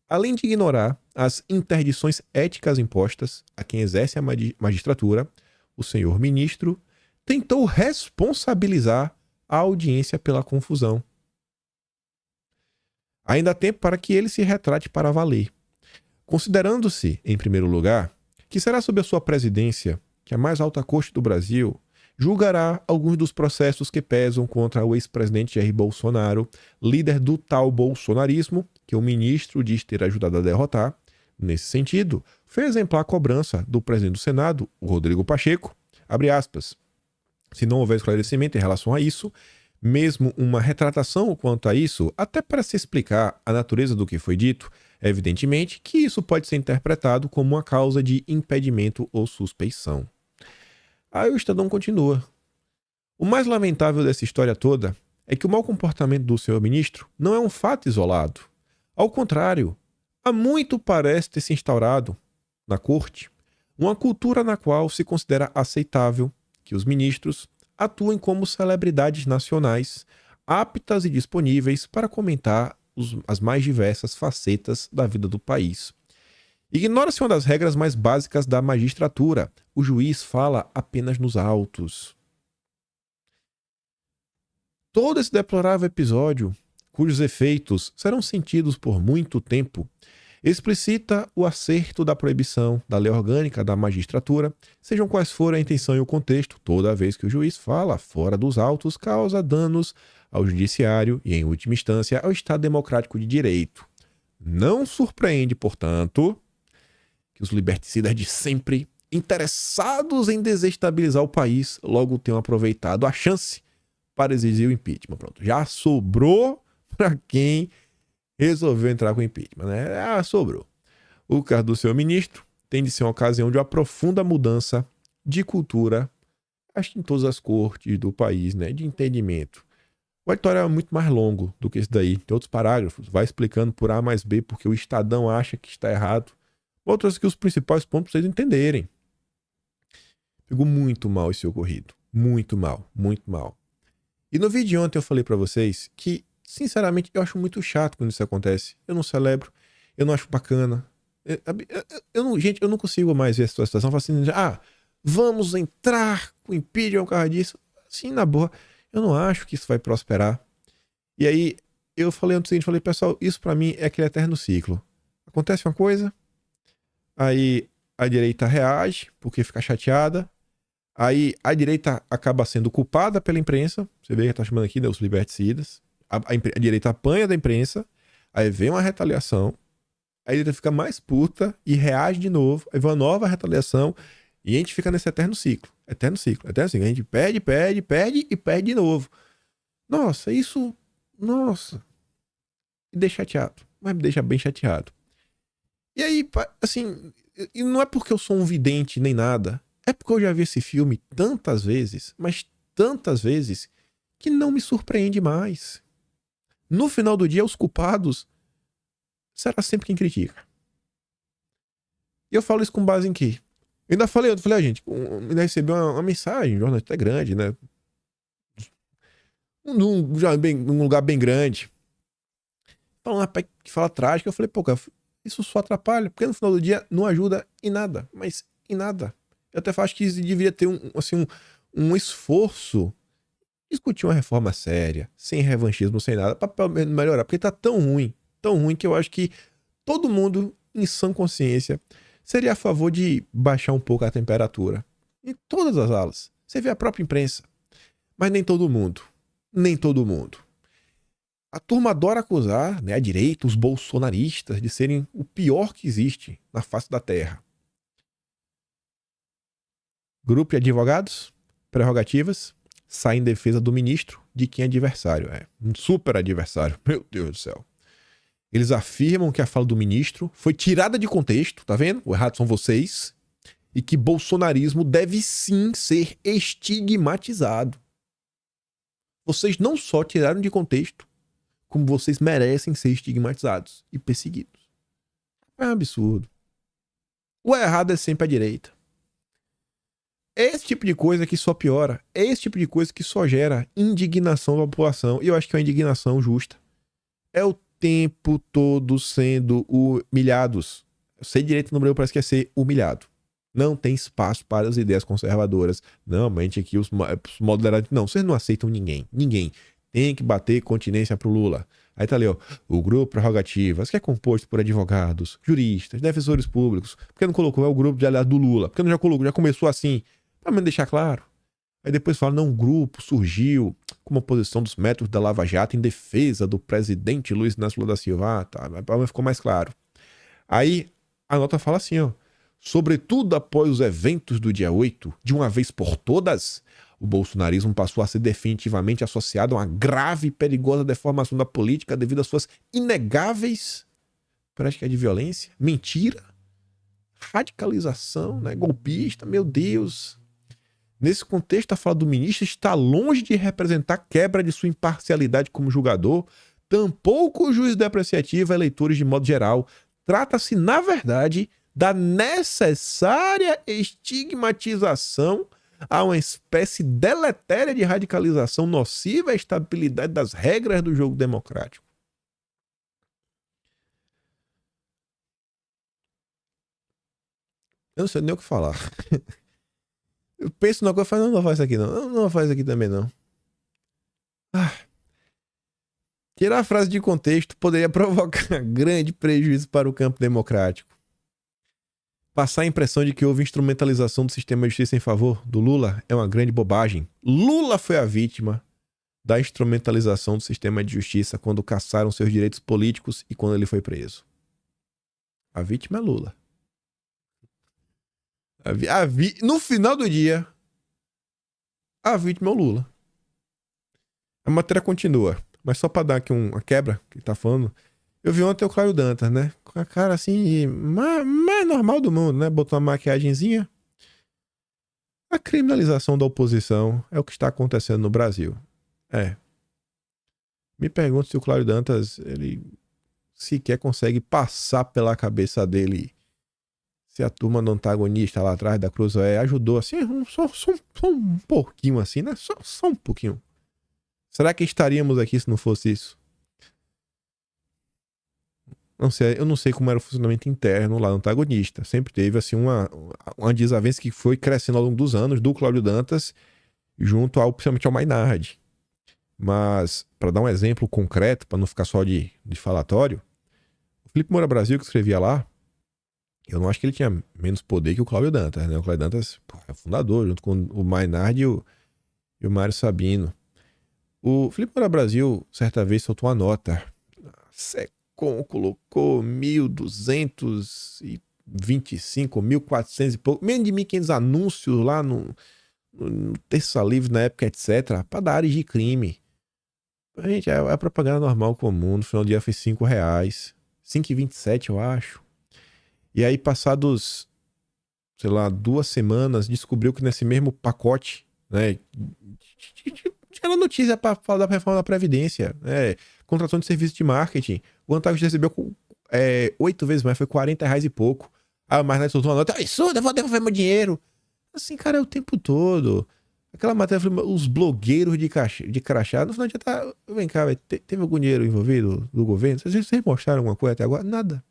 [SPEAKER 1] além de ignorar as interdições éticas impostas a quem exerce a magistratura, o senhor ministro tentou responsabilizar a audiência pela confusão. Ainda há tempo para que ele se retrate para valer. Considerando-se, em primeiro lugar, que será sob a sua presidência que a mais alta corte do Brasil julgará alguns dos processos que pesam contra o ex-presidente Jair Bolsonaro, líder do tal bolsonarismo, que o ministro diz ter ajudado a derrotar. Nesse sentido, foi exemplar a cobrança do presidente do Senado, o Rodrigo Pacheco, abre aspas, se não houver esclarecimento em relação a isso, mesmo uma retratação quanto a isso, até para se explicar a natureza do que foi dito, evidentemente que isso pode ser interpretado como uma causa de impedimento ou suspeição. Aí o Estadão continua. O mais lamentável dessa história toda é que o mau comportamento do senhor ministro não é um fato isolado. Ao contrário, há muito parece ter se instaurado na corte uma cultura na qual se considera aceitável que os ministros atuem como celebridades nacionais, aptas e disponíveis para comentar as mais diversas facetas da vida do país. Ignora-se uma das regras mais básicas da magistratura. O juiz fala apenas nos autos. Todo esse deplorável episódio, cujos efeitos serão sentidos por muito tempo, explicita o acerto da proibição da lei orgânica da magistratura, sejam quais forem a intenção e o contexto, toda vez que o juiz fala fora dos autos, causa danos ao judiciário e, em última instância, ao Estado democrático de direito. Não surpreende, portanto, que os liberticidas de sempre, interessados em desestabilizar o país, logo tenham aproveitado a chance para exigir o impeachment. Pronto, já sobrou para quem resolveu entrar com o impeachment, né? Sobrou. O caso do seu ministro tem de ser uma ocasião de uma profunda mudança de cultura, acho que em todas as cortes do país, né? De entendimento. O editorial é muito mais longo do que esse daí. Tem outros parágrafos. Vai explicando por A mais B porque o Estadão acha que está errado. Outros aqui os principais pontos para vocês entenderem. Pegou muito mal esse ocorrido. Muito mal. Muito mal. E no vídeo de ontem eu falei para vocês que, sinceramente, eu acho muito chato quando isso acontece. Eu não celebro. Eu não acho bacana. Gente, eu não consigo mais ver essa situação. Assim, vamos entrar com impeachment por causa disso. Assim, na boa. Eu não acho que isso vai prosperar. E aí, eu falei antes o seguinte, pessoal, isso pra mim é aquele eterno ciclo. Acontece uma coisa, aí a direita reage, porque fica chateada, aí a direita acaba sendo culpada pela imprensa, você vê que tá chamando aqui, né, os liberticidas, a direita apanha da imprensa, aí vem uma retaliação, a direita fica mais puta e reage de novo, aí vem uma nova retaliação, e a gente fica nesse eterno ciclo. Eterno ciclo. A gente perde e perde de novo. Nossa, isso... Nossa. Me deixa chateado. Mas me deixa bem chateado. E aí, assim... E não é porque eu sou um vidente nem nada. É porque eu já vi esse filme tantas vezes, mas tantas vezes, que não me surpreende mais. No final do dia, os culpados será sempre quem critica. E eu falo isso com base em quê? Eu ainda falei, gente, ainda recebi uma mensagem, um jornalista grande, né? Num lugar bem grande. Falando que fala trágico, eu falei, pô, cara, isso só atrapalha, porque no final do dia não ajuda em nada, mas em nada. Eu até acho que deveria ter um esforço, discutir uma reforma séria, sem revanchismo, sem nada, pra melhorar, porque tá tão ruim que eu acho que todo mundo, em sã consciência, seria a favor de baixar um pouco a temperatura. Em todas as alas. Você vê a própria imprensa. Mas nem todo mundo. Nem todo mundo. A turma adora acusar, né, a direita, os bolsonaristas, de serem o pior que existe na face da terra. Grupo de advogados, prerrogativas, sai em defesa do ministro de quem é adversário. É um super adversário. Meu Deus do céu. Eles afirmam que a fala do ministro foi tirada de contexto, tá vendo? O errado são vocês. E que bolsonarismo deve sim ser estigmatizado. Vocês não só tiraram de contexto, como vocês merecem ser estigmatizados e perseguidos. É um absurdo. O errado é sempre a direita. É esse tipo de coisa que só piora. É esse tipo de coisa que só gera indignação da população. E eu acho que é uma indignação justa. É o tempo todo sendo humilhados. Ser direita no Brasil parece que é ser humilhado. Não tem espaço para as ideias conservadoras. Não, mas a gente aqui, os moderados... Não, vocês não aceitam ninguém. Ninguém. Tem que bater continência pro Lula. Aí tá ali, ó. O grupo Prerrogativas, que é composto por advogados, juristas, defensores públicos. Por que não colocou? É o grupo de aliados do Lula. Por que não já colocou? Já começou assim. Pra me deixar claro. Aí depois fala, não, um grupo surgiu com uma oposição dos métodos da Lava Jato em defesa do presidente Luiz Inácio Lula da Silva. Tá, mas ficou mais claro. Aí a nota fala assim, ó. Sobretudo após os eventos do dia 8, de uma vez por todas, o bolsonarismo passou a ser definitivamente associado a uma grave e perigosa deformação da política devido às suas inegáveis práticas de violência, mentira, radicalização, né, golpista, meu Deus. Nesse contexto, a fala do ministro está longe de representar quebra de sua imparcialidade como julgador, tampouco o juízo depreciativo a eleitores de modo geral. Trata-se, na verdade, da necessária estigmatização a uma espécie deletéria de radicalização nociva à estabilidade das regras do jogo democrático. Eu não sei nem o que falar. Eu penso na coisa e falo, não faz isso aqui não. Não faz isso aqui também não. Tirar a frase de contexto poderia provocar grande prejuízo para o campo democrático. Passar a impressão de que houve instrumentalização do sistema de justiça em favor do Lula é uma grande bobagem. Lula foi a vítima da instrumentalização do sistema de justiça quando caçaram seus direitos políticos e quando ele foi preso. A vítima é Lula. No final do dia, a vítima é o Lula. A matéria continua, mas só para dar aqui uma quebra que ele tá falando, eu vi ontem o Cláudio Dantas, né? Com a cara assim, mais normal do mundo, né? Botou uma maquiagenzinha. A criminalização da oposição é o que está acontecendo no Brasil. Me pergunto se o Cláudio Dantas, ele sequer consegue passar pela cabeça dele se a turma do antagonista lá atrás da Cruzoé ajudou assim, só um pouquinho assim, né? Só um pouquinho. Será que estaríamos aqui se não fosse isso? Não sei, eu não sei como era o funcionamento interno lá no antagonista. Sempre teve assim uma desavença que foi crescendo ao longo dos anos do Cláudio Dantas junto principalmente ao Maynard. Mas, para dar um exemplo concreto, para não ficar só de falatório, o Felipe Moura Brasil, que escrevia lá, eu não acho que ele tinha menos poder que o Cláudio Dantas, né? O Cláudio Dantas é fundador, junto com o Maynard e o Mário Sabino. O Felipe Moura Brasil, certa vez, soltou uma nota. Secom colocou 1.225, 1.400 e pouco, menos de 1.500 anúncios lá no Terça Livre na época, etc., para dar áreas de crime. Gente, é propaganda normal, comum. No final do dia foi R$5. 5,27, eu acho. E aí, passados, sei lá, 2 semanas, descobriu que nesse mesmo pacote, né, tinha notícia para falar da reforma da Previdência, contratação de serviço de marketing. O antagonista recebeu 8 vezes mais, foi R$40 e pouco. Ah, mas nós soltou uma nota, absurdo, eu vou devolver meu dinheiro. Assim, cara, é o tempo todo. Aquela matéria, os blogueiros de crachá, no final já tá. Vem cá, teve algum dinheiro envolvido do governo? Vocês mostraram alguma coisa até agora? Nada.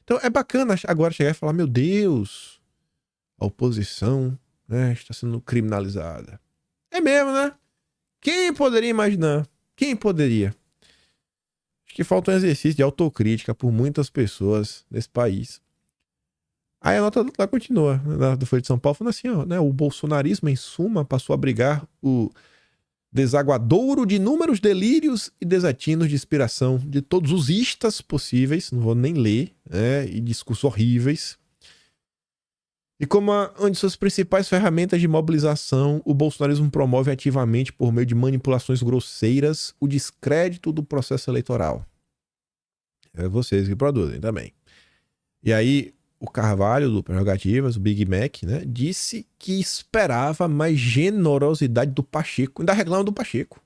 [SPEAKER 1] Então é bacana agora chegar e falar: meu Deus, a oposição, né, está sendo criminalizada. É mesmo, né? Quem poderia imaginar? Quem poderia? Acho que falta um exercício de autocrítica por muitas pessoas nesse país. Aí a nota lá continua, do Folha de São Paulo, falando assim, ó, né, o bolsonarismo, em suma, passou a abrigar o desaguadouro de inúmeros delírios e desatinos de inspiração de todos os istas possíveis, não vou nem ler, e discursos horríveis. E como uma de suas principais ferramentas de mobilização, o bolsonarismo promove ativamente, por meio de manipulações grosseiras, o descrédito do processo eleitoral. É vocês que produzem também. E aí, o Carvalho, do Prerrogativas, o Big Mac, né, disse que esperava mais generosidade do Pacheco. Ainda reclama do Pacheco.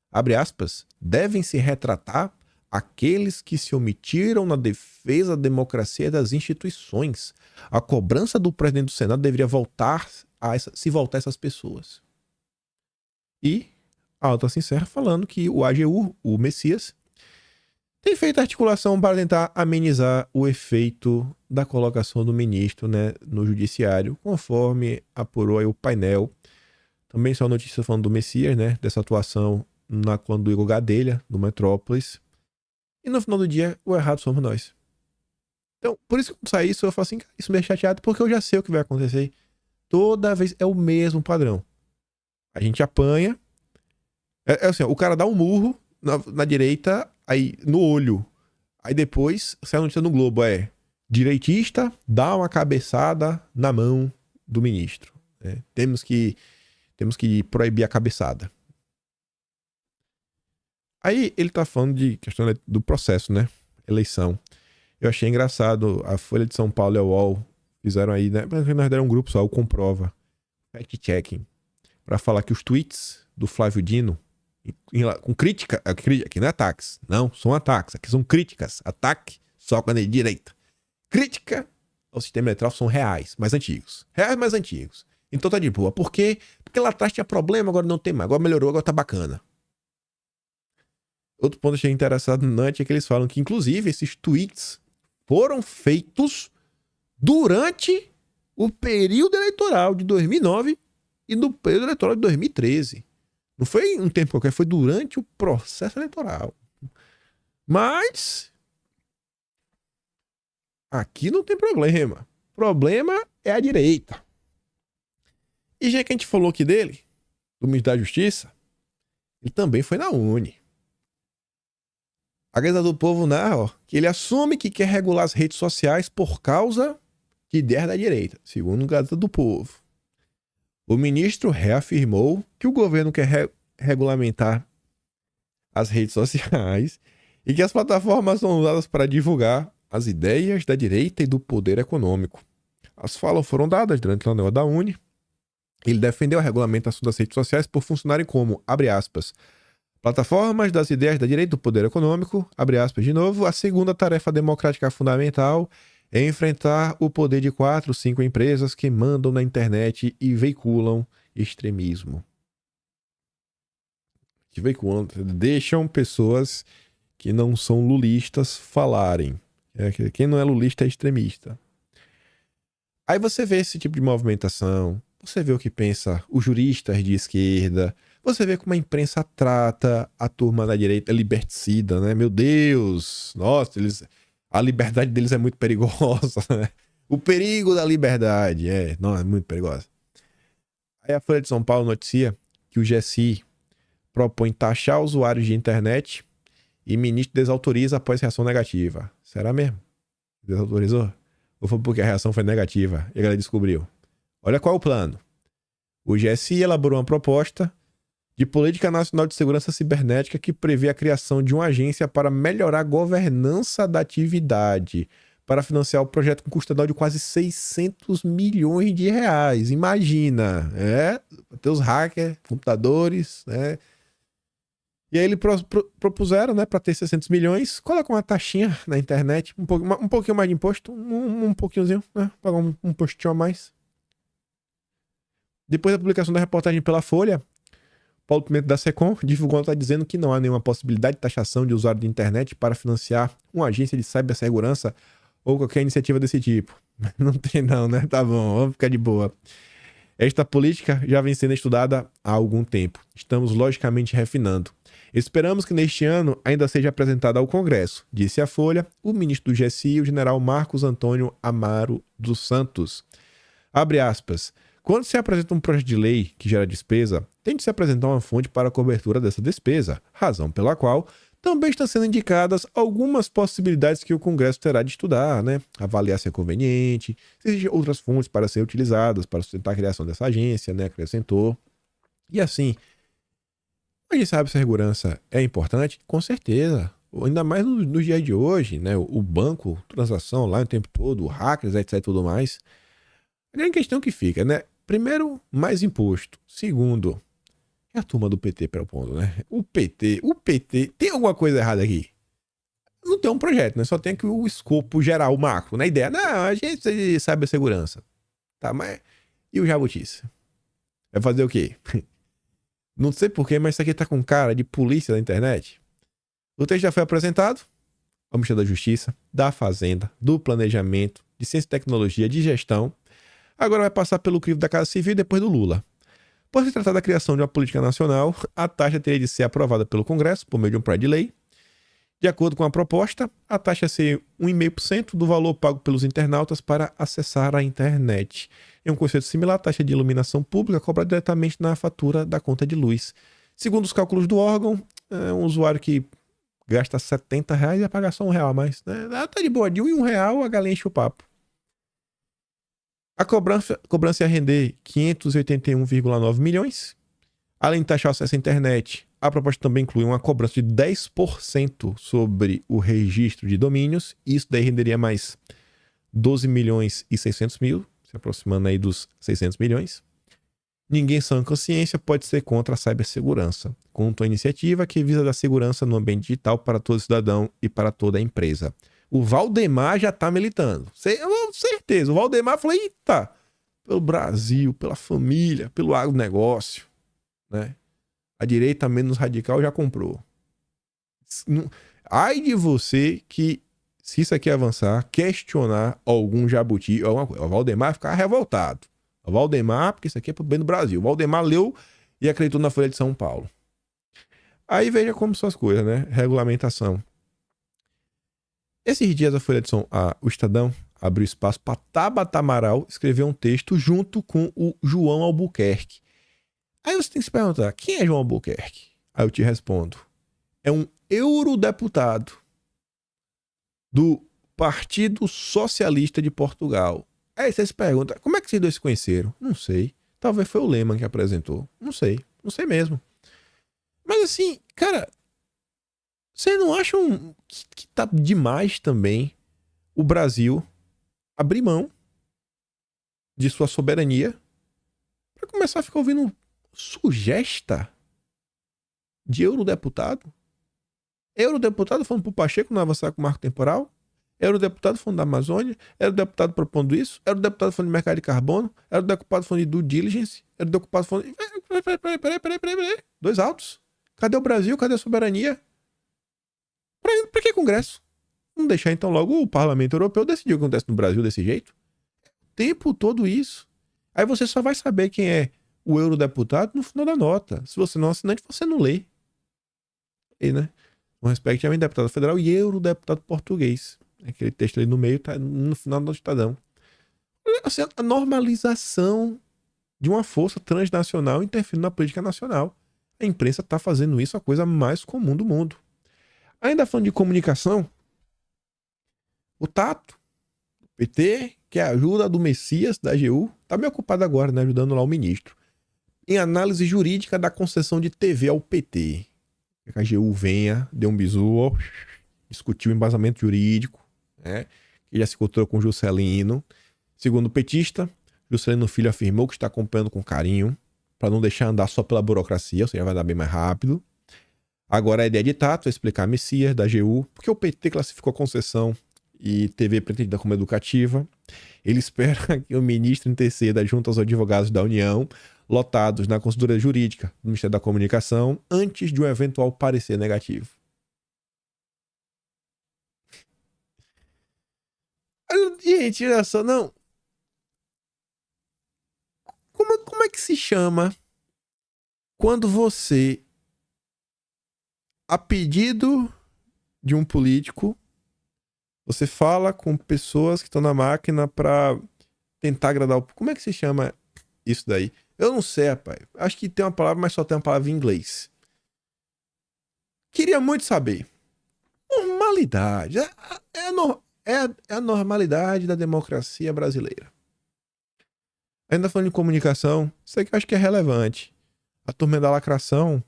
[SPEAKER 1] Abre aspas. Devem se retratar aqueles que se omitiram na defesa da democracia e das instituições. A cobrança do presidente do Senado deveria se voltar a essas pessoas. E a nota se encerra falando que o AGU, o Messias, tem feito articulação para tentar amenizar o efeito da colocação do ministro, né, no judiciário, conforme apurou aí o painel. Também só notícia falando do Messias, né, dessa atuação quando do Igor Gadelha, do Metrópolis. E no final do dia, o errado somos nós. Então, por isso que quando sai isso, eu falo assim, isso me deixa chateado, porque eu já sei o que vai acontecer. Toda vez é o mesmo padrão. A gente apanha, assim, o cara dá um murro na direita, aí no olho. Aí depois, sai a notícia no Globo, direitista dá uma cabeçada na mão do ministro. Temos que proibir a cabeçada. Aí ele tá falando de questão do processo, né? Eleição. Eu achei engraçado, a Folha de São Paulo e a UOL fizeram aí, né? Mas nós deram um grupo só, o Comprova, fact-checking, pra falar que os tweets do Flávio Dino, com crítica, aqui não é ataques, não, são ataques, aqui são críticas, ataque só quando é de direita. Crítica ao sistema eleitoral são reais mais antigos. Então tá de boa. Por quê? Porque lá atrás tinha problema, agora não tem mais, agora melhorou, agora tá bacana. Outro ponto que eu achei interessante é que eles falam que, inclusive, esses tweets foram feitos durante o período eleitoral de 2009 e no período eleitoral de 2013. Não foi um tempo qualquer, foi durante o processo eleitoral. Mas aqui não tem problema. O problema é a direita. E já que a gente falou aqui dele, do ministro da Justiça, ele também foi na Uni. A Gazeta do Povo narra que ele assume que quer regular as redes sociais por causa de ideias da direita, segundo a Gazeta do Povo. O ministro reafirmou que o governo quer regulamentar as redes sociais e que as plataformas são usadas para divulgar as ideias da direita e do poder econômico. As falas foram dadas durante o anel da Uni. Ele defendeu a regulamentação das redes sociais por funcionarem como, abre aspas, plataformas das ideias da direita e do poder econômico, abre aspas de novo. A segunda tarefa democrática fundamental é enfrentar o poder de 4, 5 empresas que mandam na internet e veiculam extremismo. Que veiculam, deixam pessoas que não são lulistas falarem. Quem não é lulista é extremista. Aí você vê esse tipo de movimentação, você vê o que pensa os juristas de esquerda, você vê como a imprensa trata a turma da direita liberticida, né? Meu Deus! Nossa, a liberdade deles é muito perigosa, né? O perigo da liberdade, não, é muito perigosa. Aí a Folha de São Paulo noticia que o GSI propõe taxar usuários de internet e ministro desautoriza após reação negativa. Será mesmo? Desautorizou? Ou foi porque a reação foi negativa e a galera descobriu? Olha qual é o plano. O GSI elaborou uma proposta de Política Nacional de Segurança Cibernética que prevê a criação de uma agência para melhorar a governança da atividade, para financiar o projeto com custo anual de quase 600 milhões de reais. Imagina, ter os hackers, computadores, né? E aí eles propuseram, né, para ter 600 milhões, coloca uma taxinha na internet, um pouquinho mais de imposto, um pouquinhozinho, né? Pagar um postinho a mais. Depois da publicação da reportagem pela Folha, Paulo Pimenta da Secom divulgou está dizendo que não há nenhuma possibilidade de taxação de usuário de internet para financiar uma agência de cibersegurança ou qualquer iniciativa desse tipo. Não tem não, né? Tá bom, vamos ficar de boa. Esta política já vem sendo estudada há algum tempo. Estamos logicamente refinando. Esperamos que neste ano ainda seja apresentada ao Congresso, disse a Folha o ministro do GSI, o general Marcos Antônio Amaro dos Santos. Abre aspas. Quando se apresenta um projeto de lei que gera despesa, tem de se apresentar uma fonte para a cobertura dessa despesa, razão pela qual também estão sendo indicadas algumas possibilidades que o Congresso terá de estudar, né? Avaliar se é conveniente, se existem outras fontes para serem utilizadas para sustentar a criação dessa agência, né? Acrescentou. E assim, a agência de cibersegurança é importante? Com certeza. Ainda mais nos dias de hoje, né? O banco, transação lá o tempo todo, hackers, etc. tudo mais. A grande questão que fica, né? Primeiro, mais imposto. Segundo, é a turma do PT propondo, né? O PT, tem alguma coisa errada aqui? Não tem um projeto, né? Só tem aqui o escopo geral, o macro, né? A ideia, não, a agência de cibersegurança. Tá, mas e o Jabutis? Vai fazer o quê? Não sei porquê, mas isso aqui tá com cara de polícia da internet. O texto já foi apresentado ao Ministério da Justiça, da Fazenda, do Planejamento, de Ciência e Tecnologia, de Gestão. Agora vai passar pelo crivo da Casa Civil e depois do Lula. Por se tratar da criação de uma política nacional, a taxa teria de ser aprovada pelo Congresso por meio de um projeto de lei. De acordo com a proposta, a taxa seria 1,5% do valor pago pelos internautas para acessar a internet. Em um conceito similar, a taxa de iluminação pública cobra diretamente na fatura da conta de luz. Segundo os cálculos do órgão, um usuário que gasta R$70 ia pagar só R$1 a mais. Né? Tá de boa, de R$1 a galinha enche o papo. A cobrança ia render 581,9 milhões. Além de taxar o acesso à internet, a proposta também inclui uma cobrança de 10% sobre o registro de domínios. Isso daí renderia mais 12 milhões e 600 mil, se aproximando aí dos 600 milhões. Ninguém sã consciência pode ser contra a cibersegurança, contra a iniciativa que visa dar segurança no ambiente digital para todo cidadão e para toda a empresa. O Valdemar já tá militando. Certeza. O Valdemar falou, eita, pelo Brasil, pela família, pelo agronegócio, né? A direita menos radical já comprou. Ai de você que se isso aqui avançar, questionar algum jabuti, alguma coisa. O Valdemar ficar revoltado. O Valdemar, porque isso aqui é pro bem do Brasil. O Valdemar leu e acreditou na Folha de São Paulo. Aí veja como são as coisas, né? Regulamentação. Esses dias a Folha de São o Estadão abriu espaço para Tabata Amaral escrever um texto junto com o João Albuquerque. Aí você tem que se perguntar, quem é João Albuquerque? Aí eu te respondo, é um eurodeputado do Partido Socialista de Portugal. Aí você se pergunta, como é que esses dois se conheceram? Não sei. Talvez foi o Lehmann que apresentou. Não sei mesmo. Mas assim, cara, vocês não acham que tá demais também o Brasil abrir mão de sua soberania para começar a ficar ouvindo sugesta de eurodeputado? Eurodeputado falando pro Pacheco não avançar com o marco temporal? Eurodeputado falando da Amazônia? Eurodeputado propondo isso? Eurodeputado falando de mercado de carbono? Eurodeputado falando de due diligence? Eurodeputado falando de... Peraí. Dois altos. Cadê o Brasil? Cadê a soberania? Pra que Congresso? Não deixar então logo o Parlamento Europeu decidir o que acontece no Brasil desse jeito? O tempo todo isso. Aí você só vai saber quem é o eurodeputado no final da nota. Se você não é assinante, você não lê. E, né? Com respectivamente deputado federal e eurodeputado português. Aquele texto ali no meio tá no final do Estadão. Assim, a normalização de uma força transnacional interferindo na política nacional. A imprensa tá fazendo isso a coisa mais comum do mundo. Ainda falando de comunicação, o Tato, o PT, que é a ajuda do Messias da AGU, tá meio ocupado agora, né, ajudando lá o ministro, em análise jurídica da concessão de TV ao PT. Que a AGU venha, dê um bisu, ó, discutiu o embasamento jurídico, né, que já se encontrou com o Juscelino. Segundo o petista, Juscelino Filho afirmou que está acompanhando com carinho, para não deixar andar só pela burocracia, ou seja, vai dar bem mais rápido. Agora a ideia de Tato é explicar a Messias da AGU, porque o PT classificou a concessão e TV pretendida como educativa. Ele espera que o ministro interceda junto aos advogados da União, lotados na consultoria jurídica do Ministério da Comunicação, antes de um eventual parecer negativo. Gente, olha só, não. Como é que se chama quando você, a pedido de um político, você fala com pessoas que estão na máquina pra tentar agradar o... Como é que se chama isso daí? Eu não sei, rapaz. Acho que tem uma palavra, mas só tem uma palavra em inglês. Queria muito saber. Normalidade. É a normalidade da democracia brasileira. Ainda falando de comunicação, isso aqui eu acho que é relevante. A turma da lacração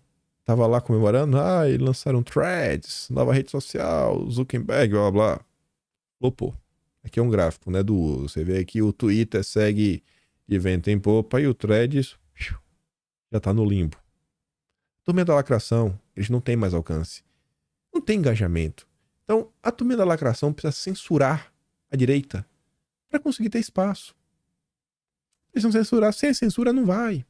[SPEAKER 1] tava lá comemorando. E lançaram threads, nova rede social, Zuckerberg, blá blá. Flopou. Aqui é um gráfico, né? Você vê aqui o Twitter segue de vento em popa e o threads já tá no limbo. A turma da lacração, eles não têm mais alcance. Não tem engajamento. Então, a turma da lacração precisa censurar a direita para conseguir ter espaço. Eles não censurar, sem censura não vai.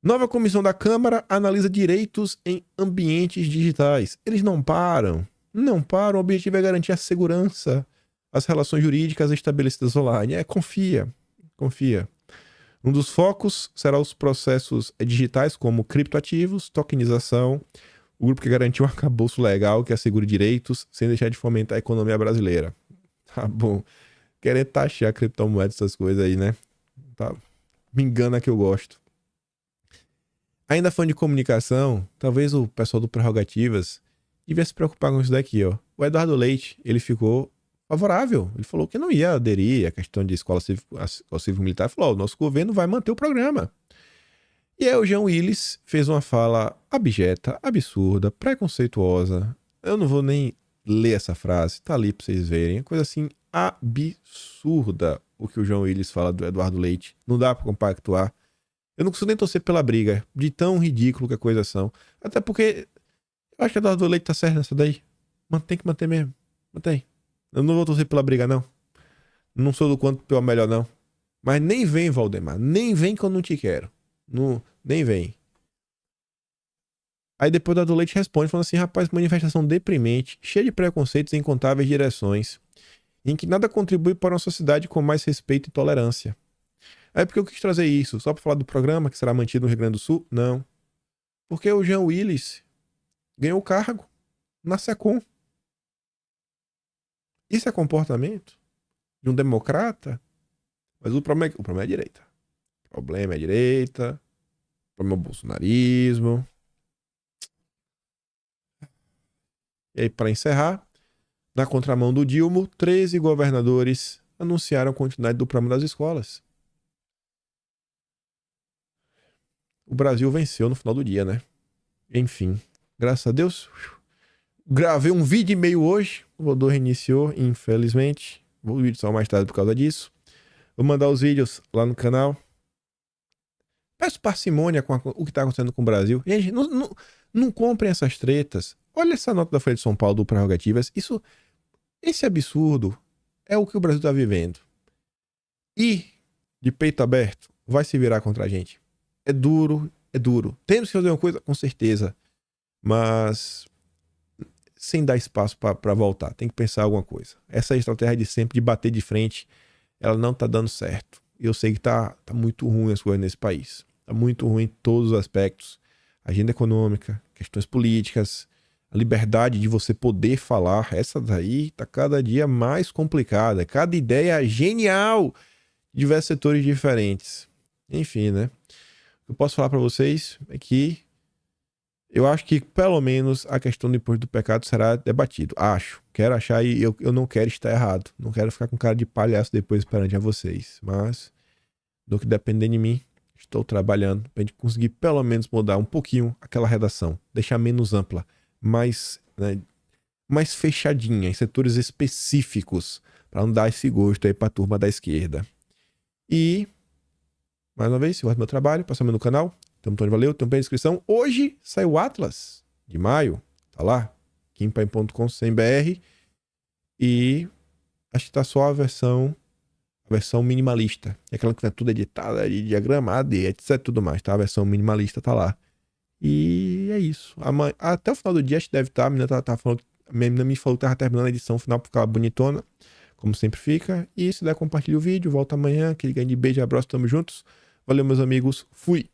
[SPEAKER 1] Nova comissão da Câmara analisa direitos em ambientes digitais. Eles não param. Não param. O objetivo é garantir a segurança, as relações jurídicas estabelecidas online. Confia. Um dos focos será os processos digitais como criptoativos, tokenização, o grupo que garantiu um arcabouço legal que assegure direitos sem deixar de fomentar a economia brasileira. Tá bom. Querer taxar criptomoedas, essas coisas aí, né? Tá. Me engana que eu gosto. Ainda falando de comunicação, talvez o pessoal do Prerrogativas devia se preocupar com isso daqui, ó. O Eduardo Leite, ele ficou favorável. Ele falou que não ia aderir à questão de escola cívico-militar. Ele falou, o nosso governo vai manter o programa. E aí o Jean Willis fez uma fala abjeta, absurda, preconceituosa. Eu não vou nem ler essa frase, tá ali pra vocês verem. Coisa assim absurda o que o João Willis fala do Eduardo Leite. Não dá pra compactuar. Eu não consigo nem torcer pela briga, de tão ridículo que a coisa são. Até porque eu acho que o Eduardo Leite tá certo nessa daí. Tem que manter mesmo. Mantém. Eu não vou torcer pela briga, não. Não sou do quanto pior melhor, não. Mas nem vem, Valdemar. Nem vem que eu não te quero. Não, nem vem. Aí depois o do Leite responde falando assim, rapaz, manifestação deprimente, cheia de preconceitos em incontáveis direções, em que nada contribui para uma sociedade com mais respeito e tolerância. Aí por que eu quis trazer isso? Só para falar do programa que será mantido no Rio Grande do Sul? Não. Porque o Jean Willis ganhou o cargo na SECOM. Isso é comportamento de um democrata? Mas o problema é a direita. O problema é a direita. O problema é o bolsonarismo. E aí, para encerrar, na contramão do Dilma, 13 governadores anunciaram a continuidade do programa das escolas. O Brasil venceu no final do dia, né? Enfim, graças a Deus. Gravei um vídeo e meio hoje. O Rodor reiniciou, infelizmente. O vídeo só mais tarde por causa disso. Vou mandar os vídeos lá no canal. Peço parcimônia com o que está acontecendo com o Brasil. Gente, não comprem essas tretas. Olha essa nota da Folha de São Paulo do Prerrogativas. Esse absurdo é o que o Brasil está vivendo. E, de peito aberto, vai se virar contra a gente. É duro, é duro. Temos que fazer uma coisa, com certeza. Mas sem dar espaço para voltar. Tem que pensar alguma coisa. Essa estratégia de sempre, de bater de frente, ela não tá dando certo. Eu sei que tá muito ruim as coisas nesse país. Tá muito ruim em todos os aspectos. Agenda econômica, questões políticas, a liberdade de você poder falar. Essa daí tá cada dia mais complicada. Cada ideia genial de diversos setores diferentes. Enfim, né? O que eu posso falar para vocês é que eu acho que, pelo menos, a questão do imposto do pecado será debatido. Quero achar e eu não quero estar errado. Não quero ficar com cara de palhaço depois perante a vocês. Mas, do que depender de mim, estou trabalhando para a gente conseguir, pelo menos, mudar um pouquinho aquela redação. Deixar menos ampla, mais fechadinha, em setores específicos, para não dar esse gosto aí para a turma da esquerda. E, mais uma vez, se gosta do meu trabalho, passa no canal. Então, Tony, valeu, tem um pé de inscrição. Hoje sai o Atlas de maio, tá lá, kimpai.com.br, e acho que tá só a versão minimalista, é aquela que é tudo editada, diagramada e etc, tudo mais, tá? A versão minimalista tá lá. E é isso. Até o final do dia acho que deve estar, a menina me falou que tava terminando a edição final pra ficar bonitona, como sempre fica. E se der, compartilha o vídeo, volta amanhã, aquele grande beijo, abraço, tamo juntos. Valeu, meus amigos, fui!